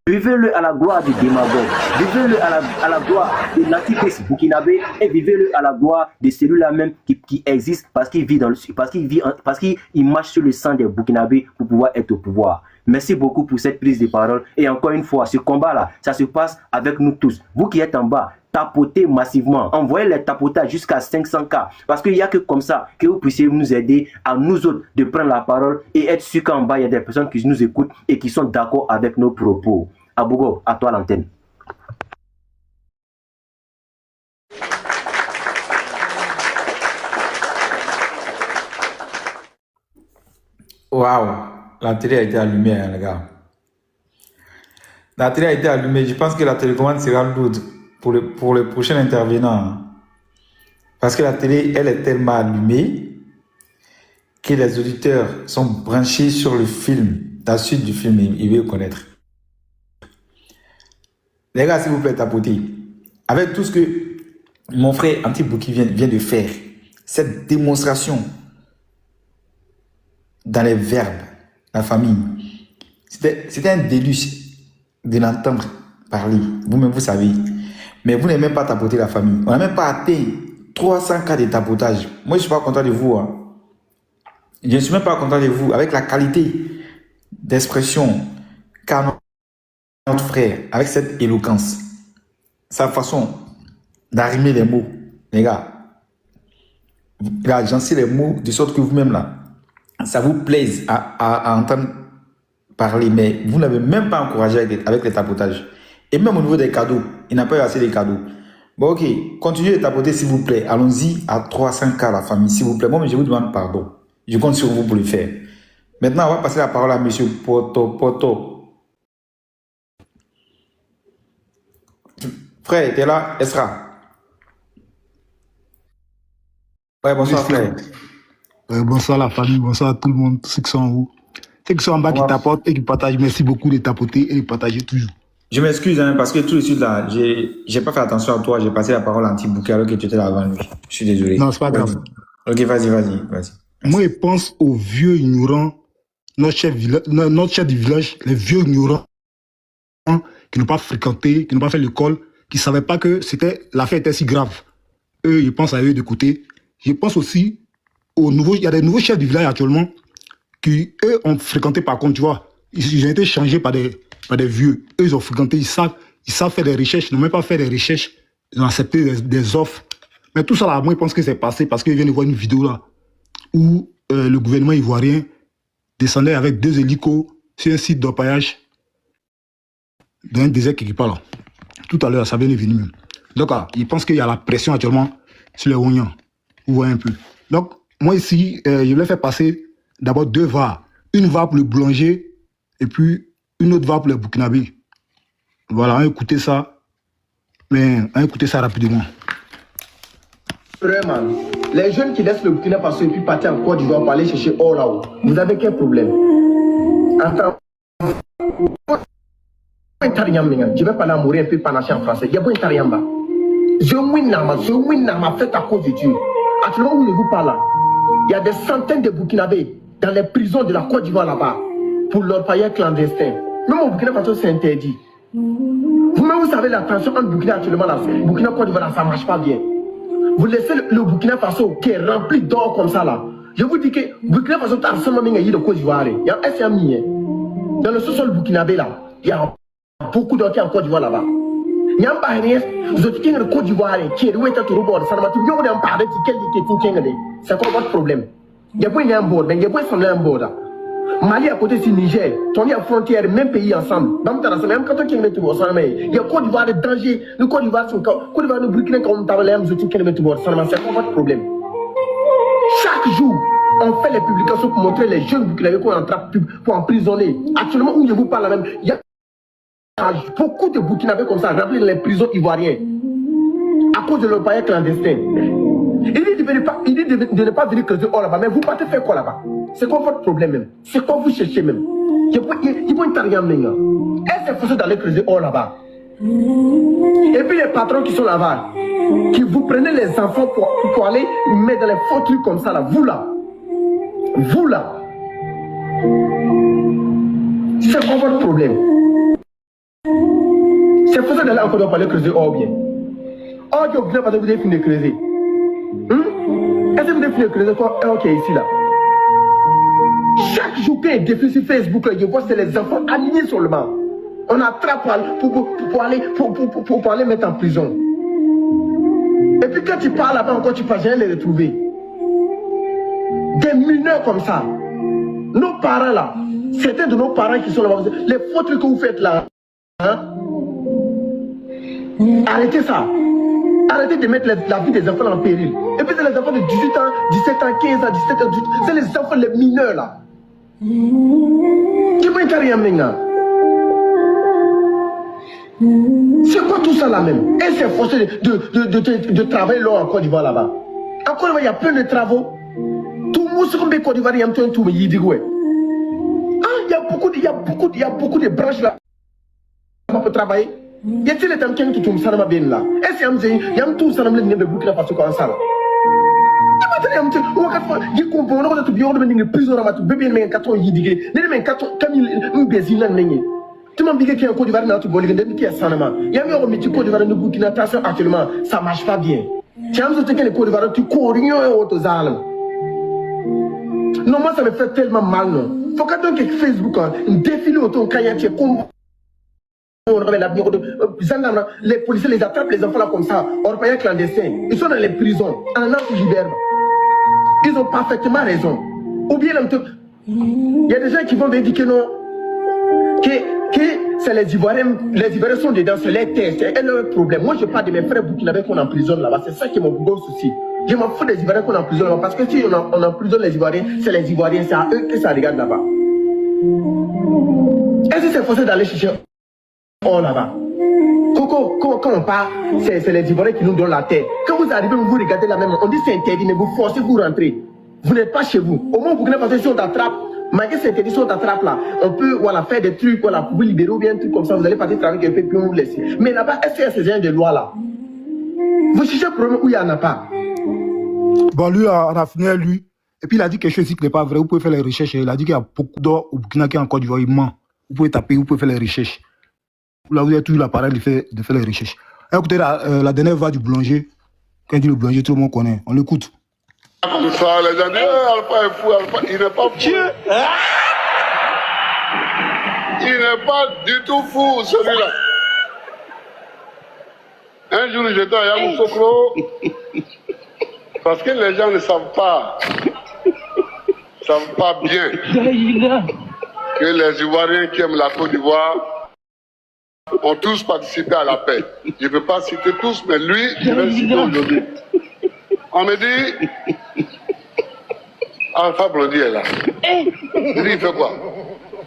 Buvez-le à la gloire du démagogue. Buvez-le à la gloire de l'antichrist burkinabé et buvez-le à la gloire de celui-là même qui existe parce qu'il marche sur le sang des burkinabés pour pouvoir être au pouvoir. Merci beaucoup pour cette prise de parole. Et encore une fois, ce combat-là, ça se passe avec nous tous. Vous qui êtes en bas, tapotez massivement. Envoyez les tapotages jusqu'à 500K. Parce qu'il n'y a que comme ça que vous puissiez nous aider à nous autres de prendre la parole et être sûr qu'en bas, il y a des personnes qui nous écoutent et qui sont d'accord avec nos propos. Abougo, à toi l'antenne. Waouh, la télé a été allumée, hein, les gars. La télé a été allumée. Je pense que la télécommande sera lourde pour le prochain intervenant. Hein. Parce que la télé, elle est tellement allumée que les auditeurs sont branchés sur le film. La suite du film, ils veulent connaître. Les gars, s'il vous plaît, tapotez. Avec tout ce que mon frère Anti-Bouki vient de faire, cette démonstration dans les verbes, la famille, c'était un déluge de l'entendre parler. Vous-même, vous savez. Mais vous n'avez même pas tapoté la famille. On n'a même pas atteint 300 cas de tapotage. Moi, je ne suis pas content de vous. Hein. Je ne suis même pas content de vous. Avec la qualité d'expression qu'a notre frère, avec cette éloquence. sa façon d'arrimer les mots, les gars, j'en sais les mots de sorte que vous-même là, ça vous plaise à entendre parler, mais vous n'avez même pas encouragé avec les tapotages. Et même au niveau des cadeaux, il n'a pas eu assez de cadeaux. Bon, ok, continuez de tapoter s'il vous plaît. Allons-y à 300K la famille, s'il vous plaît. Moi, je vous demande pardon. Je compte sur vous pour le faire. Maintenant, on va passer la parole à monsieur Poto. Frère, t'es là, Esra? Ouais, bonsoir, frère. Bonsoir la famille, bonsoir à tout le monde, tous ceux qui sont en haut. Ceux qui sont en bas qui tapotent et qui partagent, merci beaucoup de tapoter et de partager toujours. Je m'excuse hein, parce que tout de suite là, j'ai pas fait attention à toi, j'ai passé la parole à Anti-Bouquet alors que tu étais là avant lui. Je suis désolé. Non, c'est pas grave. Ok, vas-y. Moi, je pense aux vieux ignorants, notre chef du village, les vieux ignorants qui n'ont pas fréquenté, qui n'ont pas fait l'école, qui ne savaient pas que l'affaire était si grave. Eux, je pense à eux de côté. Je pense aussi il y a des nouveaux chefs du village actuellement qui, eux, ont fréquenté par contre, tu vois. Ils ont été changés par des vieux. Eux, ils ont fréquenté, ils savent faire des recherches, ils n'ont même pas fait des recherches, ils ont accepté des offres. Mais tout ça là, moi, je pense que c'est passé parce qu'ils viennent de voir une vidéo là où le gouvernement ivoirien descendait avec 2 hélicos sur un site d'orpaillage dans un désert quelque part là. Tout à l'heure, ça vient de venir même. Donc, ils pensent qu'il y a la pression actuellement sur les Oignons. Vous voyez un peu. Donc, moi ici, je voulais faire passer d'abord 2 VAR. Une VAR pour le boulanger et puis une autre VAR pour les Burkinabés. Voilà, on va écouter ça. Mais on va écouter ça rapidement. Vraiment, les jeunes qui laissent le Burkina Faso et puis partir en Côte d'Ivoire pour aller chercher or là-haut, vous avez quel problème? Enfin, je vais parler à mourir un peu panaché en français. Il y a pas un tariamba. Je m'en fait à cause de Dieu. Actuellement, où je vous parle là, il y a des centaines de Burkinabés dans les prisons de la Côte d'Ivoire là-bas pour leur payer clandestin. Même au Burkina Faso, c'est interdit. Vous-même, vous savez la tension entre Burkina actuellement là, Burkina Côte d'Ivoire, ça ne marche pas bien. Vous laissez le Burkina Faso qui est rempli d'or comme ça là. Je vous dis que Burkina Faso a seulement mis de Côte d'Ivoire. Il y a un SMI. Dans le sous-sol burkinabé là, il y a beaucoup d'or qui est en Côte d'Ivoire là-bas. Il y a un barrière, vous êtes qui est en Côte d'Ivoire, qui est où est le robot, ça ne m'a tout bien parlé de quel qui est. C'est quoi votre problème? Il y a pas un bord, mais il y a pas un bord là. Mali à côté c'est Niger, on est à frontière, même pays ensemble. Même quand on est ensemble, il y a Côte d'Ivoire de danger. Le Côte d'Ivoire, le Burkina, comme on est c'est quoi votre problème? Chaque jour, on fait les publications pour montrer les jeunes Burkinabés qu'on est en train pour emprisonner. Actuellement, où je vous parle même, il y a beaucoup de Burkinabés comme ça remplis dans les prisons ivoiriennes à cause de leur paye clandestin. Il dit de ne pas venir creuser or là-bas, mais vous partez faire quoi là-bas? C'est quoi votre problème même? C'est quoi vous cherchez même? Il faut une tariam maintenant. Est-ce que c'est d'aller creuser or là-bas? Et puis les patrons qui sont là-bas, qui vous prenez les enfants pour aller mettre dans les faux trucs comme ça là, vous là, c'est quoi votre problème? C'est pour ça d'aller encore parler creuser or bien. Or que vous avez fini de creuser. Est-ce que vous avez fini de creuser quoi? Ok, ici là. Chaque jour qu'il y a un défi sur Facebook, là, je vois c'est les enfants alignés sur le banc. On attrape pour aller mettre en prison. Et puis quand tu parles là-bas encore, tu ne peux jamais les retrouver. Des mineurs comme ça. Nos parents là, certains de nos parents qui sont là-bas, les faux trucs que vous faites là, hein? Arrêtez ça. Arrêtez de mettre la vie des enfants en péril. Et puis c'est les enfants de 18 ans, 17 ans, 15 ans, 17 ans, 18 ans. C'est les enfants, les mineurs là. Qui vont être rien maintenant? C'est quoi tout ça là même? Et c'est forcé de travailler là en Côte d'Ivoire là-bas. En Côte d'Ivoire, il y a plein de travaux. Tout le monde se comme Côte d'Ivoire, il y a un tout, mais il dit ouais. Il y a beaucoup de branches là. On peut travailler. Il y a des gens qui sont là. Est-ce qu'il y a un tout ça là de Burkina Faso comme ça là? Il comprend que tu es prison à tu bébé mais 4 yidige ne mais 4 kamil mbezila nenye tu m'as dit que Côte d'Ivoire na tu bolé qui est sanama il y a eu un Côte d'Ivoire de Burkina Faso actuellement ça marche pas bien tu as besoin que Côte d'Ivoire tu cours rien au tozal non moi ça me fait tellement mal non faut que donc Facebook un défilé autour quand il y a comme les policiers les attrapent, les enfants là comme ça, orpailleurs clandestins. Ils sont dans les prisons, en anti-libère. Ils ont parfaitement raison. Ou bien, il y a des gens qui vont dire que non, que c'est les Ivoiriens sont dedans, c'est les tests, c'est leur problème. Moi, je parle de mes frères burkinabés qu'on emprisonne là-bas, c'est ça qui est mon gros souci. Je m'en fous des Ivoiriens qu'on emprisonne là-bas, parce que si on emprisonne les Ivoiriens, c'est les Ivoiriens, c'est à eux que ça regarde là-bas. Est-ce que c'est forcé d'aller chercher or là-bas? Quand on parle, c'est les Ivoiriens qui nous donnent la terre. Quand vous arrivez, vous regardez la même, on dit c'est interdit, mais vous forcez, vous rentrez. Vous n'êtes pas chez vous. Au moins, vous connaissez parce que si on t'attrape, malgré cette interdit, si on t'attrape là, on peut voilà, faire des trucs, voilà, pour vous libérer ou bien un truc comme ça, vous allez partir travailler quelque peu, puis on vous laisse. Mais là-bas, est-ce qu'il y a ces gens de loi là? Vous cherchez un problème où il n'y en a pas. Bon, lui, on a fini lui. Et puis il a dit quelque chose ici qui n'est pas vrai. Vous pouvez faire les recherches. Il a dit qu'il y a beaucoup d'or au Burkina qui est en Côte d'Ivoire. Il ment. Vous pouvez taper, vous pouvez faire les recherches. Là, vous avez toujours l'appareil de faire les recherches. Écoutez, la dernière voix du boulanger. Quand il dit le boulanger, tout le monde connaît. On l'écoute. Comme ça, les gens disent Alpha est fou, Alpha. Il n'est pas fou. Il n'est pas du tout fou, celui-là. Un jour, j'étais à Yamoussoukro. Parce que les gens ne savent pas bien que les Ivoiriens qui aiment la Côte d'Ivoire ont tous participé à la paix. Je ne peux pas citer tous, mais lui, je vais le citer aujourd'hui. On me dit, Alpha Blondy est là. Je dis, il fait quoi?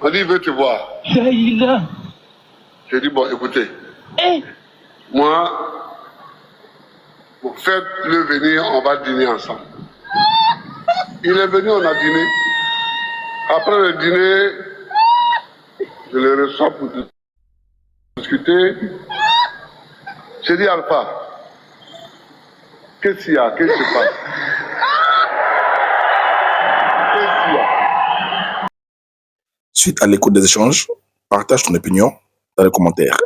On dit, il veut te voir. Je dis, bon, écoutez, moi, faites-le venir, on va dîner ensemble. Il est venu, on a dîné. Après le dîner, je le reçois pour discuter. J'ai dit, Alpha, qu'est-ce qu'il y a? Qu'est-ce qui se passe? Qu'est-ce qu'il y a? Suite à l'écoute des échanges, partage ton opinion dans les commentaires.